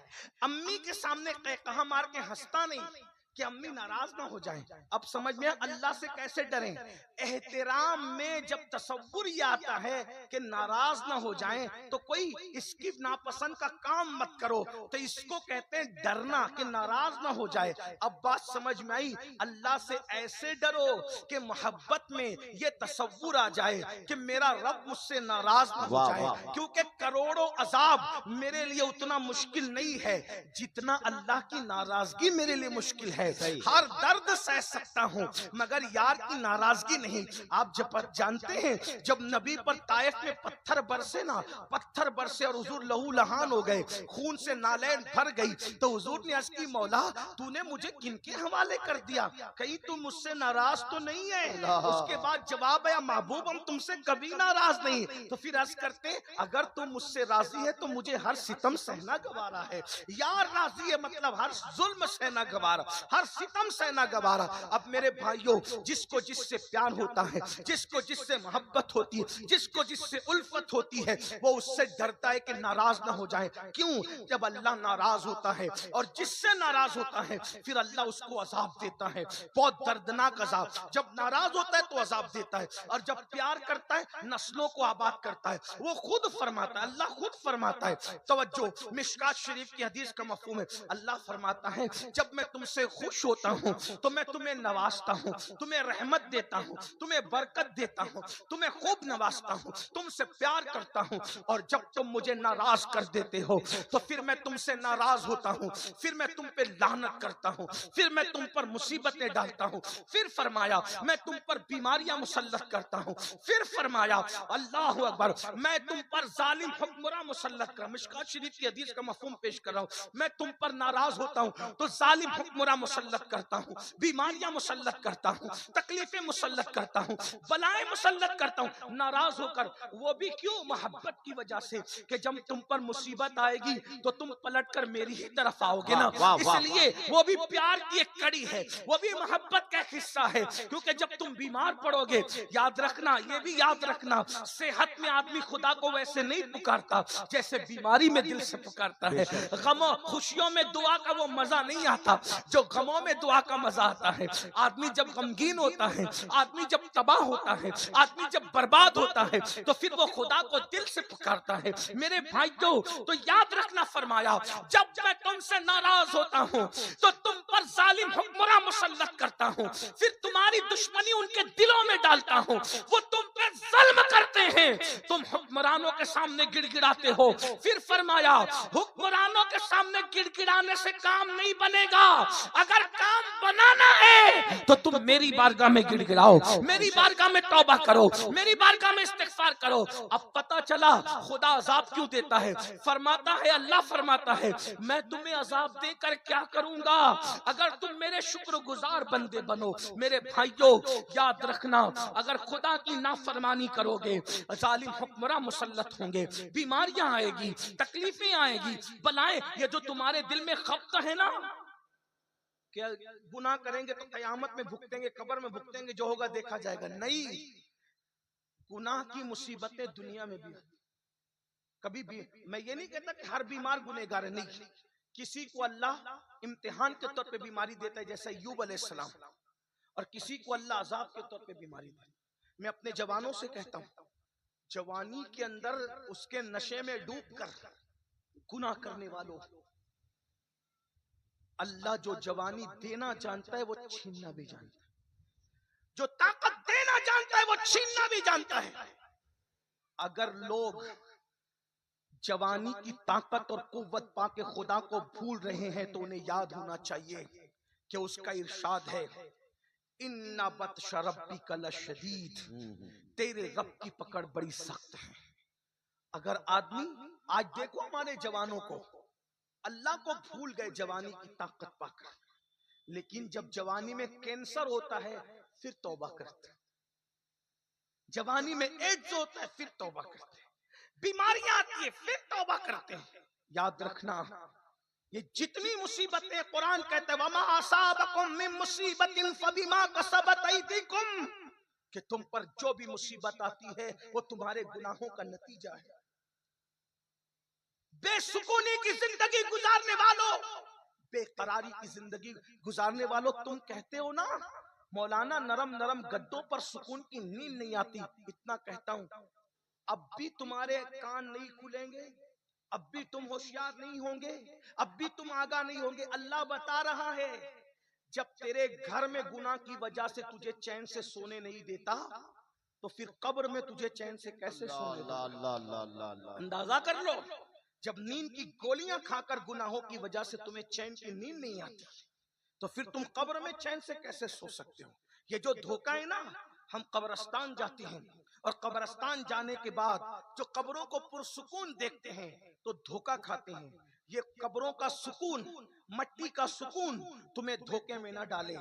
अम्मी के सामने कहा मार के हंसता नहीं कि अम्मी नाराज ना हो जाएं। अब समझ में अल्लाह से कैसे डरें। एहतराम में जब तसव्वुर ये आता है कि नाराज ना हो जाएं, तो कोई इसकी नापसंद का काम मत करो, तो इसको कहते हैं डरना कि नाराज ना हो जाए। अब बात समझ में आई। अल्लाह से ऐसे डरो कि मोहब्बत में ये तसव्वुर आ जाए कि मेरा रब मुझसे नाराज ना हो जाए, क्योंकि करोड़ों अजाब मेरे लिए उतना मुश्किल नहीं है जितना अल्लाह की नाराजगी मेरे लिए मुश्किल है। हर दर्द सह सकता हूँ मगर यार की नाराजगी नहीं। आप जब जानते हैं जब नबी पर ताइफ में पत्थर बरसे ना, पत्थर बरसे और हुजूर लहू लहान हो गए, खून से नालें भर गई, तो हुजूर ने अर्ज की मौला तूने मुझे किनके हवाले कर दिया, कहीं तू मुझसे नाराज तो नहीं है। उसके बाद जवाब आया महबूब हम तुमसे कभी नाराज नहीं। तो फिर अर्ज करते अगर तू मुझसे राजी है तो मुझे हर सितम सहना गवारा है। यार राजी है मतलब हर जुल्म सहना गवारा, हर सितम सहना गवारा। अब मेरे भाइयों, जिसको जिससे प्यार होता है, जिसको जिससे मोहब्बत होती है, जिसको जिससे उल्फत होती है, वो उससे डरता है कि नाराज ना हो जाए। क्यों? जब अल्लाह नाराज होता है और जिससे नाराज होता है फिर अल्लाह उसको अजाब देता है, बहुत दर्दनाक अजाब। जब नाराज होता है तो अजाब देता है, और जब प्यार करता है नस्लों को आबाद करता है। वो खुद फरमाता है, अल्लाह खुद फरमाता है। तवज्जो, मिशकात शरीफ की हदीस का मफहूम है। अल्लाह फरमाता है जब मैं तुमसे खुश होता हूँ तो मैं तुम्हें नवाजता हूँ, तुम्हें रहमत देता हूँ, तुम्हें बरकत देता हूँ, तुम्हें खूब नवाजता हूँ, तुमसे प्यार करता हूँ। और जब तुम मुझे नाराज कर देते हो तो फिर मैं तुमसे नाराज होता हूँ, फिर मैं तुम पे लानत करता हूँ, फिर मैं तुम पर मुसीबतें डालता हूँ। फिर फरमाया मैं तुम पर बीमारियां मुसल्लत करता हूँ। फिर फरमाया अल्लाह अकबर मैं तुम पर जालिम हुक्मरां मुसल्लत कर। मिशकात शरीफ की हदीस का मफहूम पेश कर रहा हूँ। मैं तुम पर नाराज होता हूँ तो जालिम हुक्मरां मुसल्लत करता हूँ, बीमारियां मुसल्लत करता हूँ, तकलीफें मुसल्लत करता हूँ, बलाएं मुसल्लत करता हूँ। नाराज होकर वो भी क्यों? मोहब्बत की वजह से कि जब तुम पर मुसीबत आएगी तो तुम पलट कर मेरी ही तरफ आओगे ना, इसलिए वो भी प्यार की एक कड़ी है, वो भी मोहब्बत का हिस्सा है। क्योंकि जब तुम बीमार पड़ोगे, याद रखना, ये भी याद रखना, सेहत में आदमी खुदा को वैसे नहीं पुकारता जैसे बीमारी में दिल से पुकारता है। गमों खुशियों में दुआ का वो मजा नहीं आता जो गमों में दुआ का मजा आता है। आदमी जब गमगीन होता है, आदमी जब तबाह होता है, आदमी जब बर्बाद होता है तो फिर वो खुदा को दिल से पुकारता है। मेरे भाइयों, तो याद रखना फरमाया जब मैं तुमसे नाराज होता हूँ तो तुम पर जालिम हुक्मरां मुसल्लत करता हूँ, फिर तुम्हारी दुश्मनी उनके दिलों में डालता हूँ, वो तुम पे जुल्म करते हैं, तुम हुक्मरानों के सामने गिड़गिड़ाते हो। फिर फरमाया हुक्मरानों के सामने गिड़गिड़ाने से काम नहीं बनेगा, अगर काम बनाना है तो तुम मेरी बारगाह में गिड़गिड़ाओ, मेरी बारगाह में तौबा करो, मेरी बारगाह में इस्तिगफार करो। अब पता चला खुदा अजाब क्यों देता है। फरमाता है, अल्लाह फरमाता है मैं तुम्हें अजाब देकर क्या करूंगा अगर तुम मेरे शुक्रगुजार बंदे बनो। मेरे भाइयों याद रखना, अगर खुदा की नाफरमानी करोगे जालिम हुक्मरां मुसल्लत होंगे, बीमारियां आएगी, तकलीफें आएगी, बलाएं। ये जो तुम्हारे दिल में खब्त है ना, क्या गुनाह करेंगे तो कयामत में भुगतेंगे, कब्र में भुगतेंगे, जो होगा देखा जाएगा। नहीं, गुनाह की मुसीबतें दुनिया में भी कभी भी, मैं ये नहीं कहता कि हर बीमार गुनहगार है, नहीं, किसी को अल्लाह इम्तिहान के तौर पे बीमारी देता है जैसे अय्यूब अलैहिस्सलाम, और किसी को अल्लाह अजाब के तौर पे बीमारी देता है। मैं अपने जवानों से कहता हूँ, जवानी के अंदर उसके नशे में डूब कर गुनाह करने वालों, अल्लाह जो जवानी देना जानता है वो छीनना भी जानता है, जो ताकत देना जानता है वो छीनना भी जानता है। अगर लोग जवानी की ताकत और कुव्वत पाके खुदा को भूल रहे हैं तो उन्हें याद होना चाहिए कि उसका इरशाद है इन्ना बत्श रब्बिका लशदीद, तेरे रब की पकड़ बड़ी सख्त है। अगर आदमी, आज देखो हमारे जवानों को, अल्लाह को भूल गए जवानी की ताकत पाकर, लेकिन जब जवानी में कैंसर होता है फिर तौबा करते हैं, जवानी में एड्स होता है फिर तौबा करते हैं, बीमारियां आती है फिर तौबा करते हैं। याद रखना, ये जितनी मुसीबतें, कुरान कहता है वमा असाबकुम मिन मुसीबतिन फबिमा कसबत अयदीकुम, कि तुम पर जो भी मुसीबत आती है वो तुम्हारे गुनाहों का नतीजा है। बेसुकूनी की जिंदगी गुजारने वालों, बेकरारी की जिंदगी गुजारने वालों, तुम कहते हो ना मौलाना नरम नरम गद्दों पर सुकून की नींद नहीं आती। इतना कहता हूं, अब भी तुम्हारे कान नहीं खुलेंगे, अब भी तुम होशियार नहीं होंगे, अब भी तुम आगाह नहीं होंगे। अल्लाह बता रहा है, जब तेरे घर में गुनाह की वजह से तुझे चैन से सोने नहीं देता, तो फिर कब्र में तुझे चैन से कैसे सोने देगा? अंदाजा कर लो, जब नींद की गोलियां खाकर गुनाहों की वजह से तुम्हें चैन की नींद नहीं आती, तो फिर तुम कब्र में चैन से कैसे सो सकते हो? ये जो धोखा है ना, हम कब्रस्तान जाते हैं और कब्रस्तान जाने के बाद जो कब्रों को पुरसुकून देखते हैं तो धोखा खाते हैं। ये कब्रों का सुकून, मट्टी का सुकून तुम्हें धोखे में न डाले।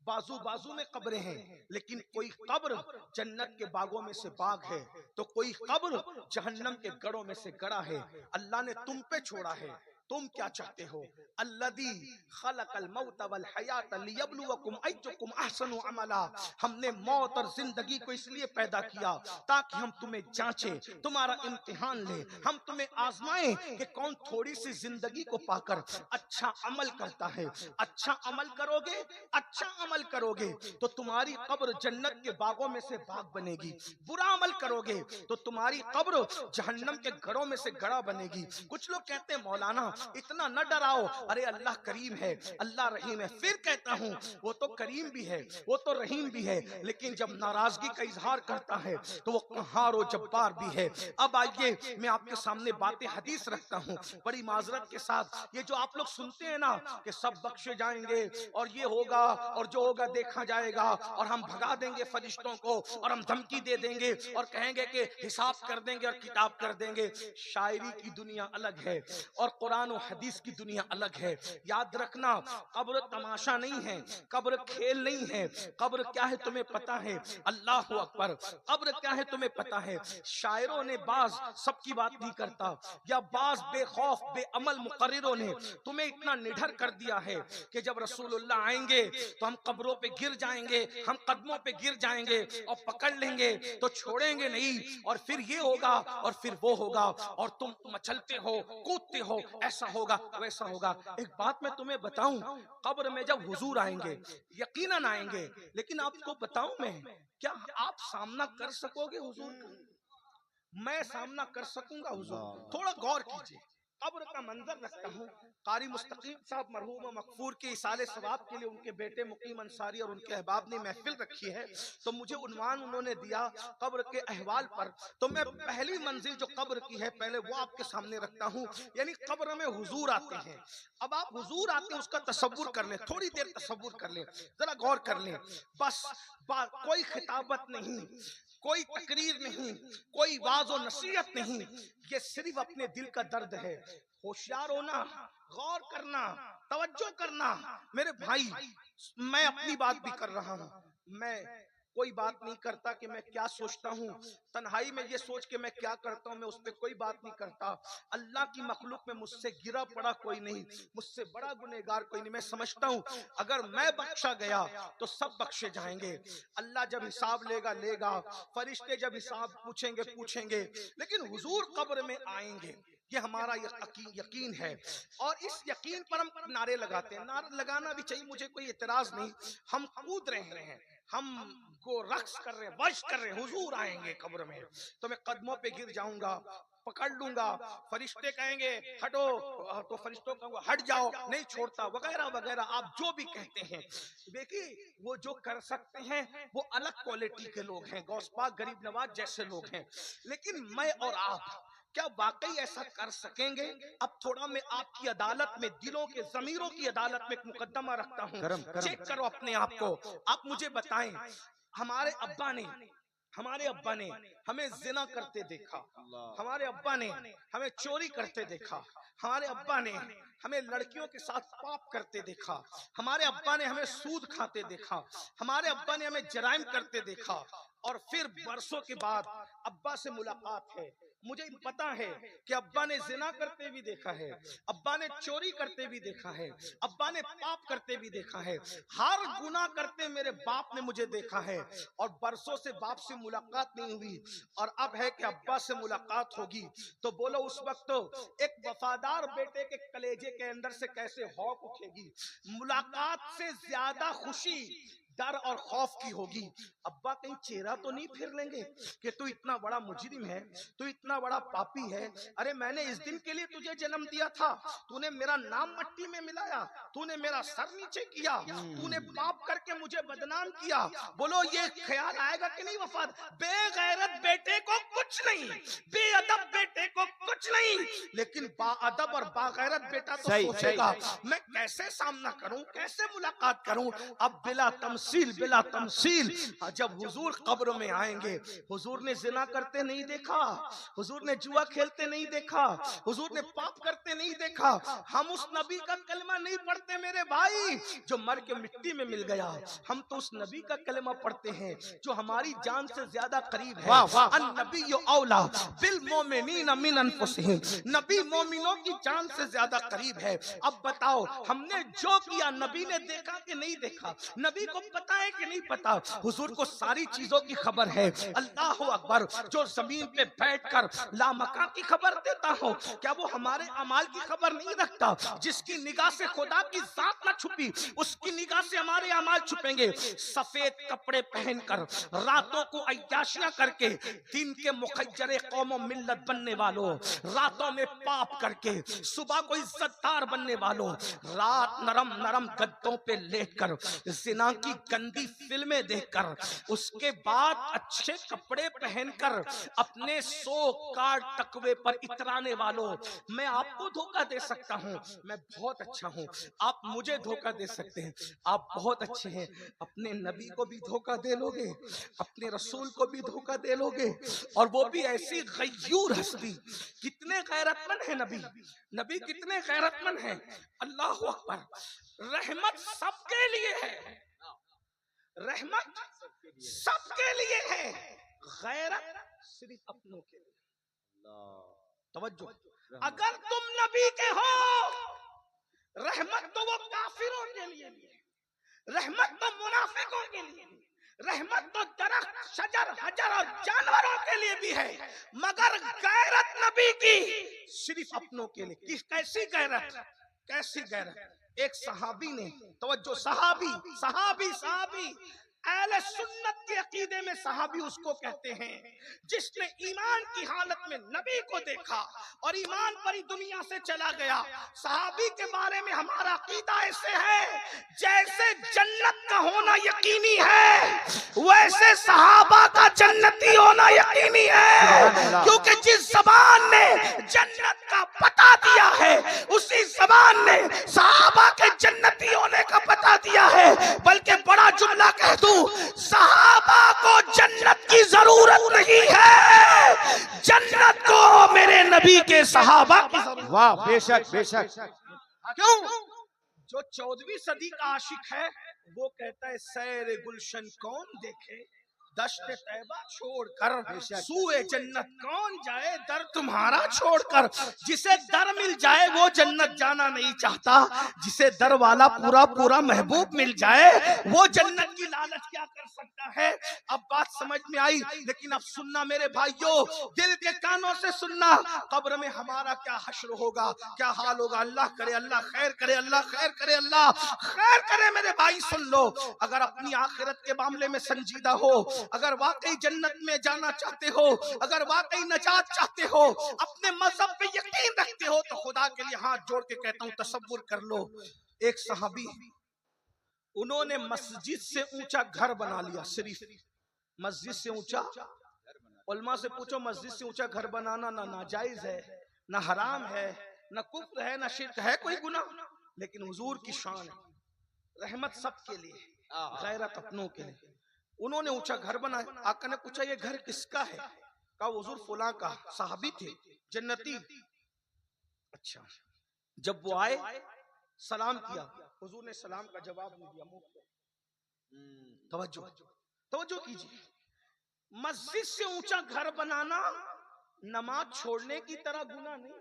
बाजू बाजू में कब्रें हैं, लेकिन कोई कब्र जन्नत के बागों में से बाग है, तो कोई कब्र जहन्नम के गढ़ों में से गड़ा है। अल्लाह ने तुम पे छोड़ा है, तुम क्या चाहते हो? अल्लज़ी खलक़ल मौत वल हयात लियब्लुवकुम अय्युकुम अहसनु अमला। हमने मौत और जिंदगी को इसलिए पैदा किया ताकि हम तुम्हें जांचें, तुम्हारा इम्तिहान ले, हम तुम्हें आजमाएं कि कौन थोड़ी सी जिंदगी को पाकर अच्छा अमल करता है। अच्छा अमल करोगे, अच्छा अमल करोगे तो तुम्हारी कब्र जन्नत के बागों में से बाग बनेगी। बुरा अमल करोगे तो तुम्हारी कब्र जहन्नम के घरों में से गड़ा बनेगी। कुछ लोग कहते हैं मौलाना इतना न डराओ, अरे अल्लाह करीम है, अल्लाह रहीम है। फिर कहता हूं, वो तो करीम भी है, वो तो रहीम भी है, लेकिन जब नाराजगी का इजहार करता है तो वो कहार और जब्बार भी है। अब आइए मैं आपके सामने बातें हदीस रखता हूं बड़ी माजरत के साथ। ये जो आप लोग सुनते हैं ना कि सब बख्शे जाएंगे और ये होगा और जो होगा देखा जाएगा और हम भगा देंगे फरिश्तों को और हम धमकी दे देंगे और कहेंगे कि हिसाब कर देंगे और किताब कर देंगे। शायरी की दुनिया अलग है और कुरान और हदीस की दुनिया अलग है। याद रखना, कब्र तमाशा नहीं है, कब्र खेल नहीं है। कब्र क्या है तुम्हें पता है? अल्लाह अकबर। कब्र क्या है तुम्हें पता है? शायरों ने बाज सबकी बात नहीं करता, या बाज बेखौफ बेअमल मुकर्रिरों ने तुम्हें इतना निडर कर दिया है कि जब रसूलुल्लाह आएंगे तो हम कब्रों पे गिर जाएंगे, हम कदमों पे गिर जाएंगे और पकड़ लेंगे तो छोड़ेंगे नहीं, और फिर ये होगा और फिर वो होगा और तुम मचलते हो, कूदते हो, ऐसा होगा वैसा होगा। एक बात मैं तुम्हें बताऊं, कब्र में जब हुजूर आएंगे, यकीनन आएंगे, लेकिन आपको बताऊं मैं, क्या आप सामना कर सकोगे हुजूर का? मैं सामना कर सकूंगा हुजूर? थोड़ा गौर कीजिए। कब्र का मंजर रखता हूँ। कारी मुस्तकीम साहब मरहूम मकफूर के इसाले सवाब के लिए उनके बेटे मुकीम अंसारी और उनके अहबाब ने महफिल रखी है, तो मुझे उन्वान उन्होंने दिया कब्र के अहवाल पर। तो मैं पहली मंजिल जो कब्र की है पहले वो आपके सामने रखता हूँ। यानी कब्र में हुजूर आते हैं। अब आप हुजूर आते हैं उसका तसव्वुर कर लें, थोड़ी देर तसव्वुर कर लें, जरा गौर कर लें। बस कोई खिताबत नहीं, कोई तकरीर नहीं, कोई वाज और नसीहत नहीं, ये सिर्फ अपने दिल का दर्द है। होशियार होना, गौर करना, तवज्जो करना। मेरे भाई, मैं अपनी बात भी कर रहा हूं, मैं कोई बात नहीं करता कि मैं क्या सोचता हूँ। तन्हाई में ये सोच के मैं क्या करता हूँ, मैं उस पर कोई बात नहीं करता। अल्लाह की मखलूक में मुझसे गिरा पड़ा कोई नहीं, मुझसे बड़ा गुनहगार कोई नहीं। मैं समझता हूँ अगर मैं बख्शा गया तो सब बख्शे जाएंगे। अल्लाह जब हिसाब लेगा लेगा, फरिश्ते जब हिसाब पूछेंगे पूछेंगे, लेकिन हुजूर कब्र में आएंगे, ये हमारा यकीन है। और इस यकीन पर हम नारे लगाते हैं। नारे लगाना भी चाहिए, मुझे कोई एतराज नहीं। हम कूद रहे हैं, हम को रक्स कर रहे हैं, वर्श कर रहे हैं। हुजूर आएंगे कब्र में तो मैं कदमों पे गिर जाऊंगा, पकड़ लूंगा। फरिश्ते कहेंगे हटो, तो फरिश्तों कहूंगा हट जाओ, नहीं छोड़ता, वगैरह वगैरह, आप जो भी कहते हैं। देखिए, वो जो कर सकते हैं वो अलग क्वालिटी के लोग हैं, गौस पाक गरीब नवाज जैसे लोग हैं। लेकिन मैं और आप क्या वाकई ऐसा कर सकेंगे? अब थोड़ा मैं आपकी अदालत में, दिलों के ज़मीरों की अदालत में एक मुकद्दमा रखता हूँ। चेक करो अपने आप को, आप मुझे बताएं। हमारे अब्बा ने हमें जिना करते देखा, हमारे अब्बा ने हमें चोरी करते देखा, हमारे अब्बा ने हमें लड़कियों के साथ पाप करते देखा, हमारे अब्बा ने हमें सूद खाते देखा, हमारे अब्बा ने हमें जराइम करते देखा। और फिर बरसों के बाद अब्बा से मुलाकात है, मुझे पता है कि अब्बा ने जिना करते भी देखा है, अब्बा ने चोरी करते भी देखा है, अब्बा ने पाप करते भी देखा है, हर गुनाह करते मेरे बाप ने मुझे देखा है। और बरसों से बाप से मुलाकात नहीं हुई और अब है कि अब्बा से मुलाकात होगी। तो बोलो उस वक्त तो एक वफादार बेटे के कलेजे के अंदर से कैसे हौक उठेगी। मुलाकात से ज्यादा खुशी डर और खौफ की होगी। अब्बा कहीं चेहरा तो नहीं फिर लेंगे कि तू इतना बड़ा मुजरिम है, तू इतना बड़ा पापी है। अरे मैंने इस दिन के लिए तुझे जन्म दिया था, तूने मेरा नाम मट्टी में मिलाया, तूने मेरा सर नीचे किया, तूने पाप करके मुझे बदनाम किया। बोलो ये ख्याल आएगा कि नहीं वफाद? बेगैरत बेटे को कुछ नहीं, बेअदब बेटे को कुछ नहीं, लेकिन बाअदब और बागैरत बेटा तो सोचेगा मैं कैसे सामना करूं, कैसे मुलाकात करूं। अब बिला तमसील जब हुजूर कब्र में आएंगे, हुजूर ने जिना करते नहीं देखा, हुजूर ने जुआ खेलते नहीं देखा, हुजूर ने पाप करते नहीं देखा। हम उस नबी का कलमा नहीं पढ़ते मेरे भाई जो मर के मिट्टी में मिल गया। हम तो उस नबी का कलमा पढ़ते हैं जो हमारी जान से ज्यादा करीब है। अन्नबिय्यु औला बिल मोमिनीन मिन अनफुसिहिम, नबी मोमिनों की जान से ज्यादा करीब है। अब बताओ हमने जो किया नबी ने देखा कि नहीं देखा? नबी को पता है कि नहीं पता? हुजूर को सारी चीजों की खबर है। अल्लाह अकबर, जो जमीन पे बैठकर लामका की खबर देता हो, क्या वो हमारे अमाल की खबर नहीं रखता? जिसकी निगाह से खुदा की जात ना छुपी, उसकी निगाह से हमारे अमाल छुपेंगे। सफेद कपड़े पहनकर रातों को अय्याशियां करके दिन के मुखज्जरे कौम मिल्लत बनने वालों, रातों में पाप करके सुबह को इज्जतदार बनने वालों, रात नरम नरम गद्दों पे लेटकर जिना की गंदी फिल्में देखकर, उसके बाद अच्छे कपड़े पहनकर अपने सो कार्ड तकवे पर इतराने वालों, मैं आपको धोखा दे सकता हूं, मैं बहुत अच्छा हूं, आप मुझे धोखा दे सकते हैं, आप बहुत अच्छे हैं, अपने नबी को भी धोखा दे लोगे, अपने रसूल को भी धोखा दे लोगे, और वो भी ऐसी गयूर हस्ती। कितने गैरतमंद है नबी, नबी कितने गैरतमंद है। अल्लाह अकबर, रहमत सबके लिए है, रहमत सबके लिए है, गैरत सिर्फ अपनों के लिए। तवज्जो, अगर तुम नबी के हो, रहमत तो वो काफिरों के लिए भी है, रहमत तो मुनाफिकों के लिए, रहमत तो दरख्त शजर हजर और जानवरों के लिए भी है, मगर गैरत नबी की सिर्फ अपनों के लिए। किस कैसी गैरत, कैसी गैरत? एक सहाबी ने, तवज्जो, सहाबी अहले सुन्नत के अकीदे में सहाबी उसको कहते हैं जिसने ईमान की हालत में नबी को देखा और ईमान पर ही दुनिया से चला गया। सहाबी के बारे में हमारा अकीदा ऐसे है, जैसे जन्नत का होना यकीनी है वैसे सहाबा का जन्नती होना यकीनी है, क्योंकि जिस ज़बान ने जन्नत का पता दिया है उसी ज़बान ने सहाबा के जन्नती होने का पता दिया है। बल्कि बड़ा जुमला कह दूं, सहाबा को जन्नत की जरूरत नहीं है, जन्नत को मेरे नबी के सहाबा की जरूरत। वाह, बेशक बेशक। क्यों? जो 14वीं सदी का आशिक है वो कहता है सैर गुलशन कौन देखे, दश्त तैबा छोड़कर सूए जन्नत कौन जाए, दर तुम्हारा छोड़कर। जिसे दर मिल जाए वो जन्नत जाना नहीं चाहता, जिसे दर वाला पूरा पूरा महबूब मिल जाए वो जन्नत की लालच क्या कर सकता है। अब बात समझ में आई, लेकिन अब सुनना मेरे भाइयों, दिल के कानों से सुनना, कब्र में हमारा क्या हश्र होगा, क्या हाल होगा। अल्लाह करे, अल्लाह खैर करे, अल्लाह खैर करे, अल्लाह खैर करे। मेरे भाई सुन लो, अगर अपनी आखिरत के मामले में संजीदा हो, अगर वाकई जन्नत में जाना चाहते हो, अगर वाकई नजात चाहते हो, अपने मजहब पे यकीन रखते हो, तो खुदा के लिए हाथ जोड़ के कहता हूं तसव्वुर कर लो, एक सहाबी, उन्होंने मस्जिद से ऊंचा घर बना लिया। सिर्फ मस्जिद से ऊंचा, उलमा से पूछो मस्जिद से ऊंचा घर बनाना ना नाजायज है, ना हराम है, ना कुफ्र है, ना शिर्क है, कोई गुनाह, लेकिन हुजूर की शान है, रहमत सबके लिए, गैरत अपनों के लिए। उन्होंने ऊंचा घर बनाया। आका ने पूछा ये घर किसका है? कहा हुजूर फुला का, सहाबी थे, जन्नती। अच्छा, जब वो आए सलाम किया, हुजूर ने सलाम का जवाब नहीं दिया, मुंह पे। तवज्जो कीजिए, मस्जिद से ऊंचा घर बनाना नमाज छोड़ने की तरह गुनाह नहीं,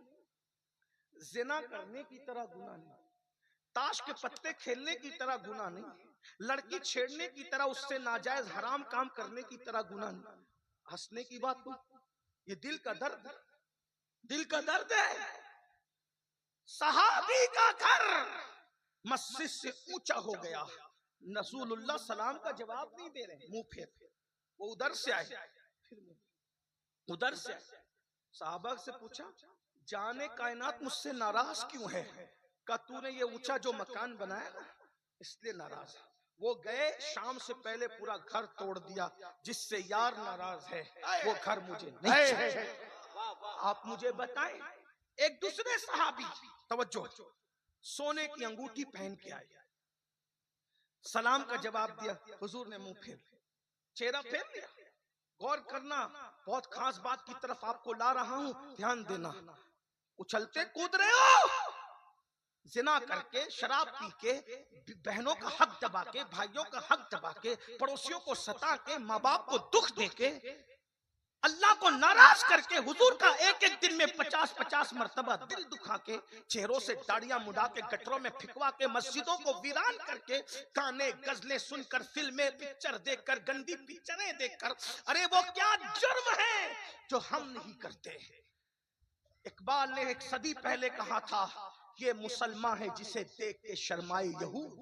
जिना करने की तरह गुनाह नहीं, ताश के पत्ते खेलने की तरह गुनाह नहीं, लड़की छेड़ने की तरह, उससे नाजायज हराम काम करने की तरह गुनाह नहीं। हंसने की बात नहीं, ये दिल का दर्द है, दिल का दर्द है। सहाबी का घर मस्जिद से ऊंचा हो गया, रसूलुल्लाह सलाम का जवाब नहीं दे रहे, मुंह फेर, वो उधर से आए, फिर उधर से आए। साहबा से पूछा, जाने कायनात मुझसे नाराज क्यों है? का तूने ये ऊंचा जो मकान बनाया ना, इसलिए नाराज है। वो गए, शाम से पहले पूरा घर तोड़ दिया, जिससे यार नाराज है वो घर मुझे नहीं चाहिए। आप मुझे बताएं, एक दूसरे सहाबी, तवज्जो, सोने की अंगूठी पहन के आए, सलाम का जवाब दिया, हुजूर ने मुंह फेर, चेहरा फेर लिया। गौर करना, बहुत खास बात की तरफ आपको ला रहा हूं, ध्यान देना। उछलते कूद रहे हो, जिना करके, शराब पी के, बहनों का हक दबा के, भाइयों का हक दबा के, पड़ोसियों को सता के, माँ बाप को दुख दे के, अल्लाह को नाराज करके, हुजूर का एक एक दिन में 50-50 मर्तबा दिल दुखा के, चेहरों से दाढ़ियां मुड़ा के, गटरों में फिकवा के, मस्जिदों को वीरान करके, गाने गजलें सुनकर, फिल्में पिक्चर देखकर, गंदी पिक्चरें देखकर, अरे वो क्या जुर्म है जो हम नहीं करते। इकबाल ने एक सदी पहले कहा था, ये मुसलमान है जिसे देख के शर्माए यहूद,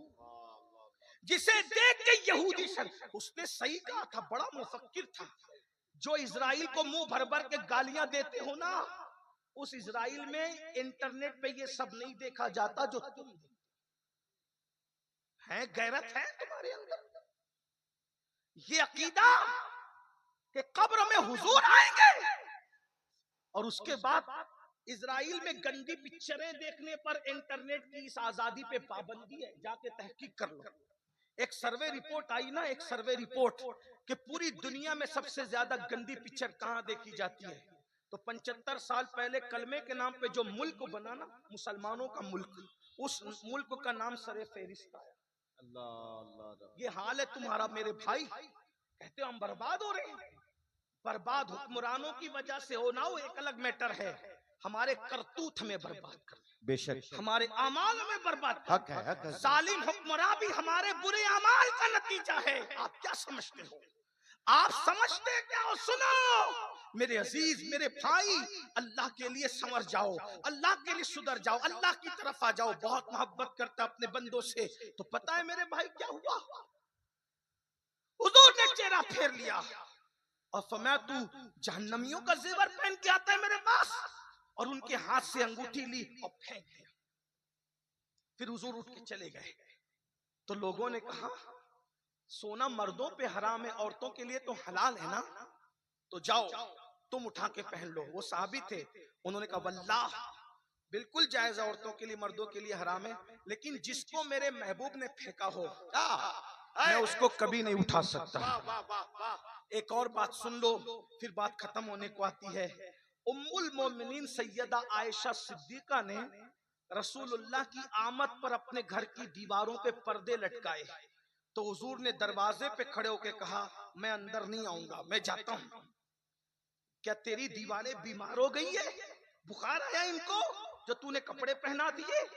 जिसे देख के यहूदी शर्म। उसने सही कहा था, बड़ा मुफक्किर था। जो इजराइल को मुंह भर भर के गालियां देते हो ना, उस इजराइल में इंटरनेट पे ये सब नहीं देखा जाता जो तुम है। गैरत है तुम्हारे अंदर, ये अकीदा कि कब्र में हुजूर आएंगे, और उसके बाद इजराइल में गंदी पिक्चरें देखने पर इंटरनेट की इस आजादी पे पाबंदी है। जाके तहकीक कर लो। एक सर्वे रिपोर्ट आई ना, एक सर्वे रिपोर्ट कि पूरी दुनिया में सबसे ज्यादा गंदी पिक्चर कहां देखी जाती है, तो 75 साल पहले कलमे के नाम पे जो मुल्क बना ना, मुसलमानों का मुल्क, उस मुल्क का नाम सरे फेरिस्त आया। अल्लाह, ये हाल है तुम्हारा मेरे भाई। कहते हो हम बर्बाद हो रहे हैं, बर्बाद हुक्मरानों की वजह से हो ना, वो एक अलग मैटर है। हमारे करतूत हमें बर्बाद कर, बेशक हमारे अमाल में बर्बाद हक है, हक है। जालिम हुक्मरान भी हमारे बुरे अमाल का नतीजा है। आप क्या समझते हो? आप समझते क्या हो? सुनो मेरे अजीज, मेरे भाई, अल्लाह के लिए संवर जाओ, अल्लाह के लिए सुधर जाओ, अल्लाह की तरफ आ जाओ। बहुत मोहब्बत करता अपने बंदों से। तो पता है मेरे भाई क्या हुआ? हुजूर ने चेहरा फेर लिया और फरमाया, तू जहन्नमियों का जेवर पहन के आता है मेरे पास? और उनके हाथ से अंगूठी ली और फेंक दिया। फिर हुजूर उठ के चले गए। तो लोगों ने कहा, सोना मर्दों पे हराम है, औरतों के लिए तो हलाल है ना, तो जाओ तुम उठा के पहन लो। वो साहबी थे, उन्होंने कहा, वल्लाह बिल्कुल जायज, औरतों के लिए मर्दों के लिए हराम है, लेकिन जिसको मेरे महबूब ने फेंका हो मैं उसको कभी नहीं उठा सकता। एक और बात सुन लो, फिर बात खत्म होने को आती है। उम्मुल मोमिनीन सैयदा आयशा सिद्दीका ने रसूलुल्लाह की आमद पर अपने घर की दीवारों पे पर्दे लटकाए, तो हुजूर ने दरवाजे पे खड़े होकर कहा, मैं अंदर नहीं आऊंगा, मैं जाता हूं। क्या तेरी दीवारें बीमार हो गई है? बुखार आया इनको जो तूने कपड़े पहना दिए?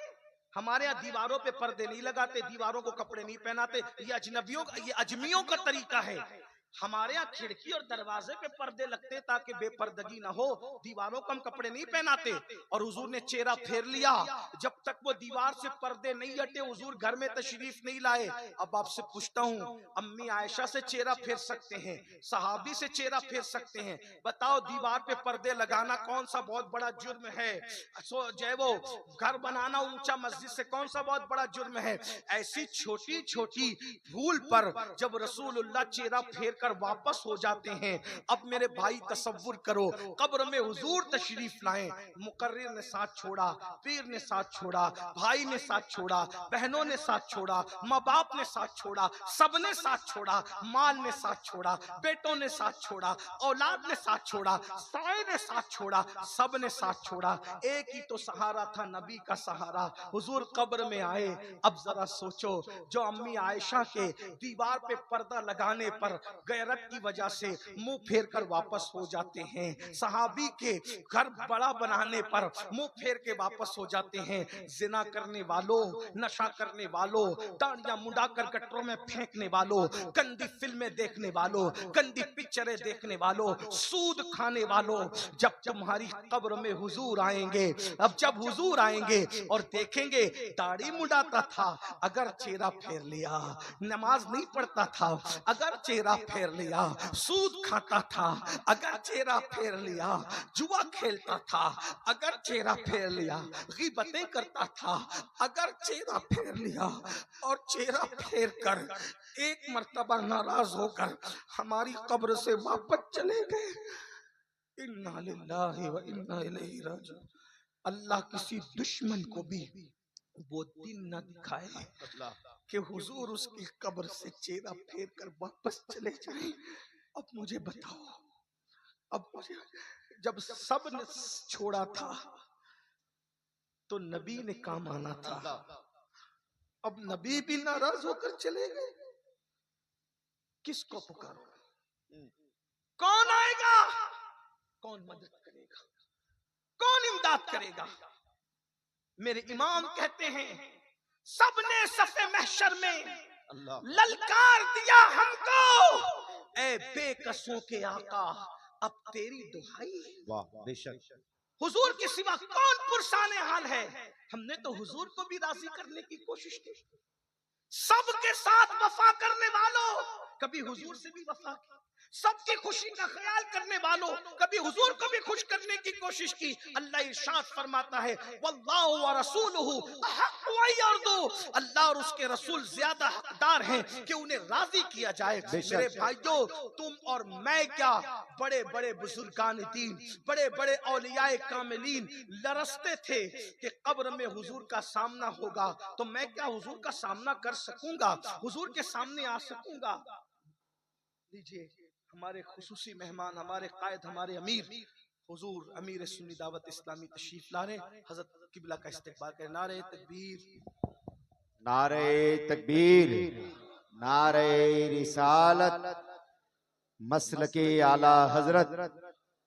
हमारे यहाँ दीवारों पे पर्दे नहीं लगाते, दीवारों को कपड़े नहीं पहनाते। ये अजनबियों, ये अजमियों का तरीका है। हमारे यहाँ खिड़की और दरवाजे पे पर्दे लगते ताकि बेपर्दगी ना हो, दीवारों को हम कपड़े नहीं पहनाते। और हुजूर ने चेहरा फेर लिया। जब तक वो दीवार से पर्दे नहीं हटे, हुजूर घर में तशरीफ नहीं लाए। अब आपसे पूछता हूँ, अम्मी आयशा से चेहरा फेर सकते हैं, सहाबी से चेहरा फेर सकते हैं, बताओ दीवार पे पर्दे लगाना कौन सा बहुत बड़ा जुर्म है? जो वो घर बनाना ऊंचा मस्जिद से कौन सा बहुत बड़ा जुर्म है? ऐसी छोटी छोटी भूल पर जब रसूलुल्लाह चेहरा फेर कर वापस हो जाते हैं। अब मेरे भाई तसव्वुर करो, कब्र में हुजूर तशरीफ लाए, मुकर्रिर ने साथ छोड़ा, पीर ने साथ छोड़ा, भाई ने साथ छोड़ा, बहनों ने साथ छोड़ा, माँ बाप ने साथ छोड़ा, सबने साथ छोड़ा, माल ने साथ छोड़ा, बेटों ने साथ छोड़ा, औलाद ने साथ छोड़ा, साए ने साथ छोड़ा, सब ने साथ छोड़ा। एक ही तो सहारा था, नबी का सहारा। हुजूर कब्र में आए। अब जरा सोचो, जो अम्मी आयशा के दीवार पे पर्दा लगाने पर गैरत की वजह से मुंह फेर कर वापस हो जाते हैं। सहाबी के घर बड़ा बनाने पर मुंह फेर के वापस हो जाते हैं। जिना करने वालों, नशा करने वालों, दाढ़ियां मुंडाकर गटरों में फेंकने वालों, गंदी फिल्में देखने वालों, गंदी पिक्चरें देखने वालों, सूद खाने वालों, जब तुम्हारी कब्र में हुजूर आएंगे, अब जब हुजूर आएंगे और देखेंगे दाढ़ी मुंडाता था, अगर चेहरा फेर लिया, नमाज नहीं पढ़ता था, अगर चेहरा फेर लिया, सूद खाता था, अगर चेहरा फेर लिया, जुआ खेलता था, अगर चेहरा फेर लिया, गीबतें करता था, अगर चेहरा फेर लिया, और चेहरा फेर कर एक मर्तबा नाराज होकर हमारी कब्र से वापस चले गए। इन्ना लिल्लाहि व इन्ना इलैहि राजिऊन। अल्लाह किसी दुश्मन को भी वो दिन न दिखाए कि हुजूर उसकी कब्र से चेहरा फेर कर वापस चले जाए। अब मुझे बताओ, अब मुझे, जब सब ने छोड़ा था तो नबी ने काम आना था, अब नबी भी नाराज होकर चले गए। किसको पुकारो? कौन आएगा? कौन मदद करेगा? कौन इमदाद करेगा? मेरे इमाम कहते हैं सबने सफे महशर में ललकार दिया हमको, ए बेकसों के आका अब तेरी दुहाई। वाह बेशक। हुजूर के सिवा कौन पुरसाने हाल है? हमने तो हुजूर को भी राजी करने की कोशिश की। सबके साथ वफा करने वालों, कभी हुजूर से भी वफा की। सबकी खुशी का ख्याल करने वालों, कभी हुजूर को भी खुश करने की कोशिश की। अल्लाह इरशाद फरमाता है वल्लाहु व रसूलुहु अहक्कु अन यर्दू, अल्लाह और उसके रसूल ज्यादा हकदार हैं कि उन्हें राजी किया जाए। मेरे भाइयों, तुम और मैं क्या, बड़े बड़े बुजुर्गान दीन, बड़े बड़े औलियाए कामिलीन लरसते थे कि कब्र में हुजूर का सामना होगा, तो मैं क्या हुजूर का सामना कर सकूंगा? हुजूर के सामने आ सकूंगा? लीजिए, हमारे खुसूसी मेहमान, हमारे कायद, हमारे अमीर हुजूर अमीर सुन्नी दावत इस्लामी तशरीफ ला रहे, हजरत किबला का इस्तकबाल करें। नारे तकबीर, नारे तकबीर, नारे रिसालत, मसलके आला हजरत,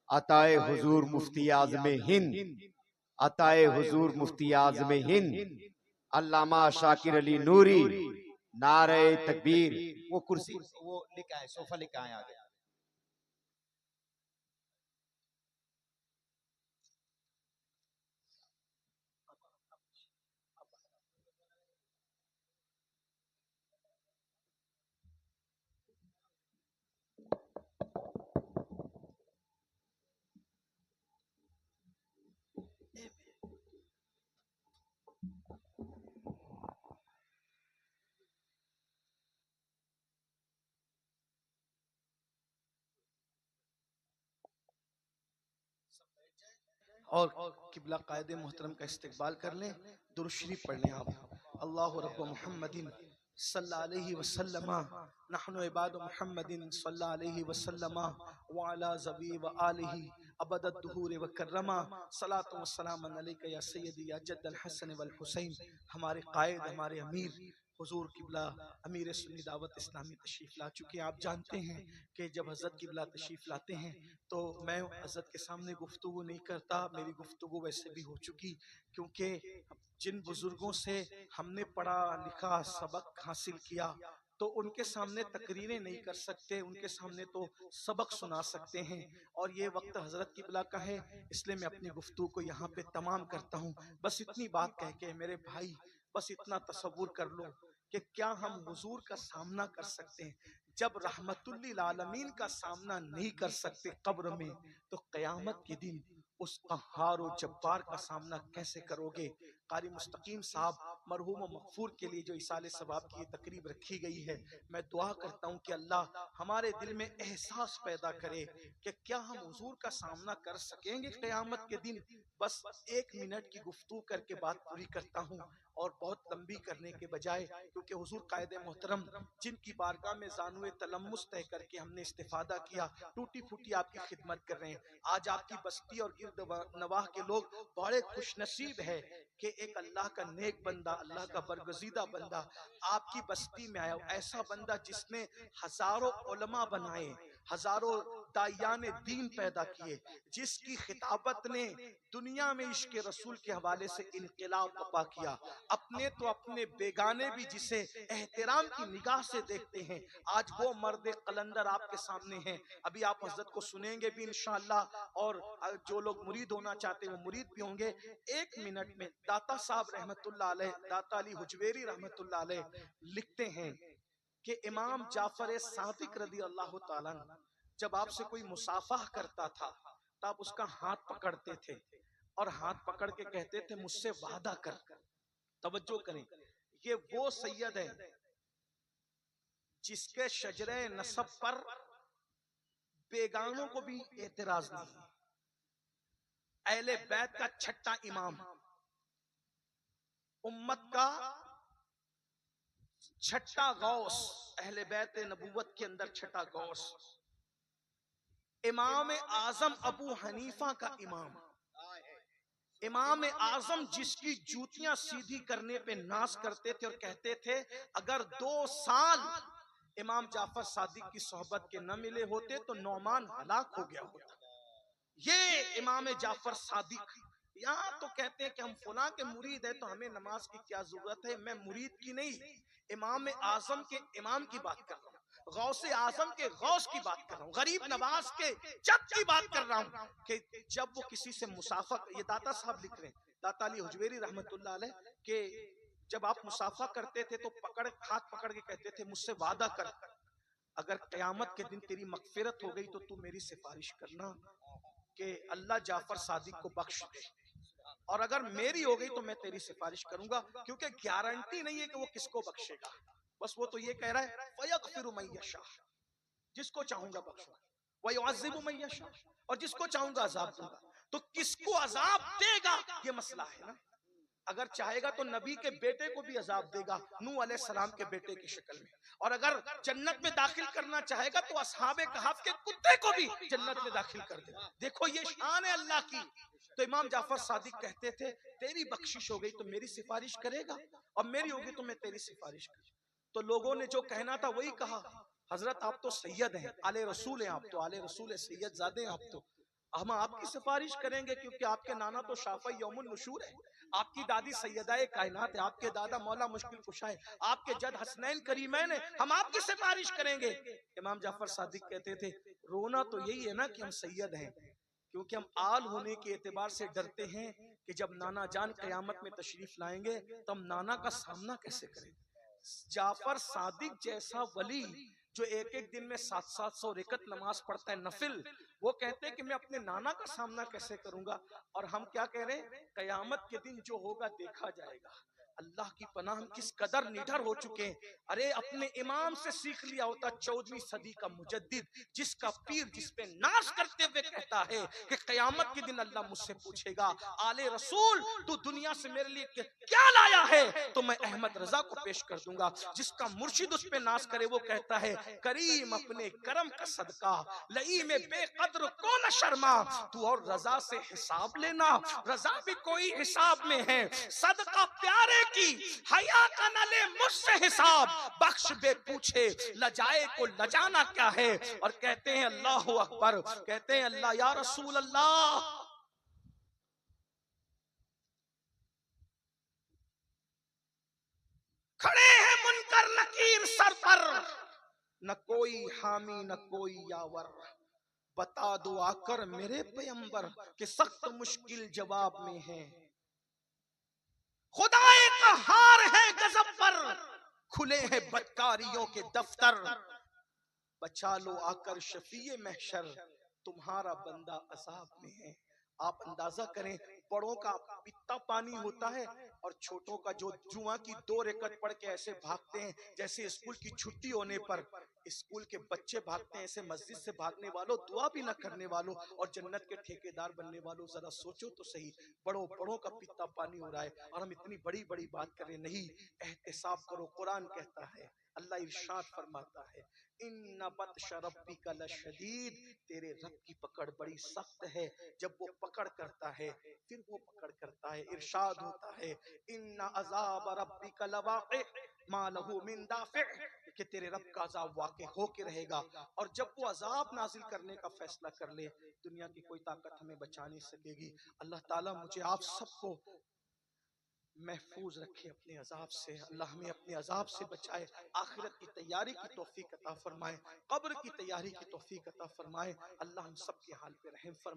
अताए हुजूर मुफ्ती आज़म हिंद, अताए हुजूर मुफ्ती आज़म हिंद अल्लामा शाकिर अली नूरी। नारे तकबीर। वो कुर्सी वो लेके आए, सोफा लेके आए आगे। और किबला कायदे मोहतरम का इस्तकबाल कर लें, दुरूद शरीफ पढ़ लें आप। अल्लाहु रब्ब मुहम्मदिन सल्लल्लाहु अलैहि वसल्लम, नहनु इबादु मुहम्मदिन सल्लल्लाहु अलैहि वसल्लम व अला ज़बी व आलिहि अबदद दुहूर व कर्रमा, सलातु व सलाम अलैका या सय्यदी या जद्दल हसन वल हुसैन। हमारे कायद, हमारे अमीर हुजूर किबला अमीर सुन्नी दावत इस्लामी तशरीफ ला चुके हैं। आप जानते हैं कि जब हज़रत किबला तशरीफ लाते हैं तो मैं हज़रत के सामने गुफ्तगू नहीं करता, मेरी गुफ्तगू वैसे भी हो चुकी, क्योंकि जिन बुजुर्गों से हमने पढ़ा लिखा सबक हासिल किया तो उनके सामने तकरीरें नहीं कर सकते, उनके सामने तो सबक सुना सकते हैं। और ये वक्त हज़रत किबला का है, इसलिए मैं अपनी गुफ्तगू को यहाँ पे तमाम करता हूँ। बस इतनी बात कह के मेरे भाई, बस इतना तसव्वुर कर लो कि क्या हम हुजूर का सामना कर सकते हैं? जब रहमतुल्लिल आलमीन का सामना नहीं कर सकते कब्र में, तो क़यामत के दिन उस क़हार और जब्बार का सामना कैसे करोगे? कारी मुस्तकीम साहब मरहूम व मग़फ़ूर के लिए जो इसाले सवाब की तकरीब रखी गई है, मैं दुआ करता हूँ कि अल्लाह हमारे दिल में एहसास पैदा करे कि क्या हम हुजूर का सामना कर सकेंगे क़यामत के दिन। बस 1 मिनट की गुफ्तगू करके बात पूरी करता हूँ और बहुत लंबी करने के बजाय, क्योंकि हुजूर कायदे मोहतरम जिनकी बारगाह में ज़ानुए तलम्मुस तय करके हमने इस्तिफादा किया, टूटी फूटी आपकी खिदमत कर रहे हैं। आज आपकी बस्ती और गिरद नवाह के लोग बड़े खुशनसीब है कि एक अल्लाह का नेक बंदा, अल्लाह का बरगज़ीदा बंदा आपकी बस्ती में आया। ऐसा बंदा जिसने हजारों उलमा बनाए, हजारों दायान दीन पैदा किए, जिसकी खिताबत ने दुनिया में इश्क रसूल के हवाले से इनकलाब बपा किया। अपने तो अपने बेगाने भी जिसे एहतराम की निगाह से देखते हैं, आज वो मर्द कलंदर आपके सामने हैं। अभी आप हजरत को सुनेंगे भी इंशाअल्लाह, और जो लोग मुरीद होना चाहते हैं वो मुरीद भी होंगे। 1 मिनट में दाता साहब रहमतुल्लाह अलैह, दाता अली हुजवेरी रहमतुल्लाह अलैह लिखते हैं कि इमाम जाफर सादिक रदी अल्लाह ताला जब आपसे कोई मुसाफा करता था तो आप उसका हाथ पकड़ते थे और हाथ पकड़ के कहते थे मुझसे वादा कर। तवज्जो करें, ये वो सैयद है जिसके शजरे नसब पर बेगानों को भी एतराज नहीं। अहले बैत का छठा इमाम, उम्मत का छठा गौस, अहले बैत नबूवत के अंदर छठा गौस, इमाम आजम अबू हनीफा का इमाम, इमाम आजम जिसकी जूतियां सीधी करने पे नाश करते थे और कहते थे अगर 2 साल इमाम जाफर सादिक की सोहबत के न मिले होते तो नौमान हलाक हो गया होता। ये इमाम जाफर सादिक, यहाँ तो कहते हैं कि हम फुला के मुरीद है तो हमें नमाज की क्या जरूरत है। मैं मुरीद की नहीं, इमाम आजम के इमाम की बात कर रहा हूँ, गौसे आजम के गौस की बात कर रहा हूँ, गरीब नवाज के जद की बात कर रहा हूँ कि जब वो किसी से मुसाफा, ये दाता साहब लिख रहे हैं, दाता अली हुजवेरी रहमतुल्लाह अलैह, के जब आप मुसाफा करते थे तो हाथ पकड़ के कहते थे मुझसे वादा कर, अगर कयामत के दिन तेरी मगफिरत हो गई तो तू मेरी सिफारिश करना कि अल्लाह जाफर सादिक को बख्श दे, और अगर मेरी हो गई तो मैं तेरी सिफारिश करूंगा, क्योंकि गारंटी नहीं है कि वो किसको बख्शेगा। बस वो तो ये कह रहा है फयगफिरु मन यशा, जिसको चाहूंगा बख्शूंगा, व युअज़्ज़िबु मन यशा, और जिसको चाहूंगा अजाब दूंगा। तो किसको अजाब देगा ये मसला है ना। अगर चाहेगा तो नबी के बेटे को भी अजाब देगा, नूह अलैहिस्सलाम के बेटे की शक्ल में, और अगर जन्नत में दाखिल करना चाहेगा तो असहाबे कहफ के कुत्ते को भी जन्नत में दाखिल कर देगा। देखो ये शान है अल्लाह की। तो इमाम जाफर सादिक कहते थे तेरी बख्शिश हो गई तो मेरी सिफारिश करेगा, और मेरी होगी तो मैं तेरी सिफारिश करूंगा। तो लोगों ने जो कहना था वही कहा, हजरत आप तो सैयद हैं, आले रसूल हैं, आप तो आले रसूल है, सैयद ज़ादे हैं, आप तो हम आपकी सिफारिश करेंगे क्योंकि आपके नाना तो शाफ़ी यौमुन नुशूर है, आपकी दादी सैयदाए कायनात है, आपके दादा मौला मुश्किल कुशा है, आपके जद हसनैन करीमैन है, हम आपकी सिफारिश करेंगे। इमाम जाफर सादिक कहते थे रोना तो यही है ना कि हम सैयद हैं, क्योंकि हम आल होने के एतबार से डरते हैं कि जब नाना जान कयामत में तशरीफ लाएंगे तो हम नाना का सामना कैसे करेंगे। जाफर सादिक जैसा वली जो एक एक दिन में 700 रकत नमाज पढ़ता है नफिल, वो कहते हैं कि मैं अपने नाना का सामना कैसे करूंगा। और हम क्या कह रहे हैं, कयामत के दिन जो होगा देखा जाएगा। अल्लाह की पनाह, हम किस कदर निडर हो चुके हैं। अरे अपने इमाम से सीख लिया होता 14वीं सदी का मुजद्दिद, जिसका पीर जिस पे नाश करते हुए कहता है कि कयामत के दिन अल्लाह मुझसे पूछेगा आले रसूल तू दुनिया से मेरे लिए क्या लाया है, तो मैं अहमद रजा को पेश कर दूंगा। जिसका मुर्शिद उस पे नाश करे वो कहता है करीम अपने करम का सदका लई में बेकद्र को न शर्मा, तू और रजा से हिसाब लेना, रजा भी कोई हिसाब में है, सदका प्यारे की हया का न ले मुझसे हिसाब, बख्श बे पूछे लजाए को लजाना क्या है। और कहते हैं अल्लाह अकबर, कहते हैं अल्लाह या रसूल अल्लाह, खड़े हैं मुनकर नकीर सर पर, न कोई हामी न कोई यावर, बता दो आकर मेरे पैगंबर के सख्त मुश्किल जवाब में है, खुदाए का हार है गजब पर, खुले हैं बदकारियों के दफ्तर, बचा लो आकर शफीए महशर, तुम्हारा बंदा अजाब में है। आप अंदाजा करें, बड़ों का इतना पानी होता है और छोटों का जो जुआ की 2 रकत पढ़ के ऐसे भागते हैं जैसे स्कूल की छुट्टी होने पर, स्कूल के बच्चे भागते हैं, ऐसे मस्जिद से भागने वालों, दुआ भी न करने वालों और जन्नत के ठेकेदार बनने वालों, जरा सोचो तो सही। बड़ों बड़ों का पीता पानी हो रहा है और हम इतनी बड़ी बड़ी बात करें। नहीं, एहतिसाब करो। कुरान कहता है, अल्लाह इरशाद फरमाता है, इन्ना बत्श रब्बिका लशदीद, तेरे रब की पकड़ बड़ी सख्त है। जब वो पकड़ करता है फिर वो पकड़ करता है। इरशाद होता है, इन्ना अज़ाब रब्बिका लवाक़ि मा लहू मिन दाफ़ि, कि तेरे रब का अज़ाब वाक़े होके रहेगा। और जब वो अज़ाब नाजिल करने का फैसला कर ले, दुनिया की कोई ताकत हमें बचा नहीं सकेगी। अल्लाह ताला मुझे आप सबको महफूज रखे अपने अजाब से। अल्लाह हमें अपने अजाब से बचाए, आखिरत की तैयारी की तौफीक अता फरमाए, कब्र की तैयारी की तौफीक अता फरमाए। अल्लाह हम सब के हाल पे रहम फरमाए।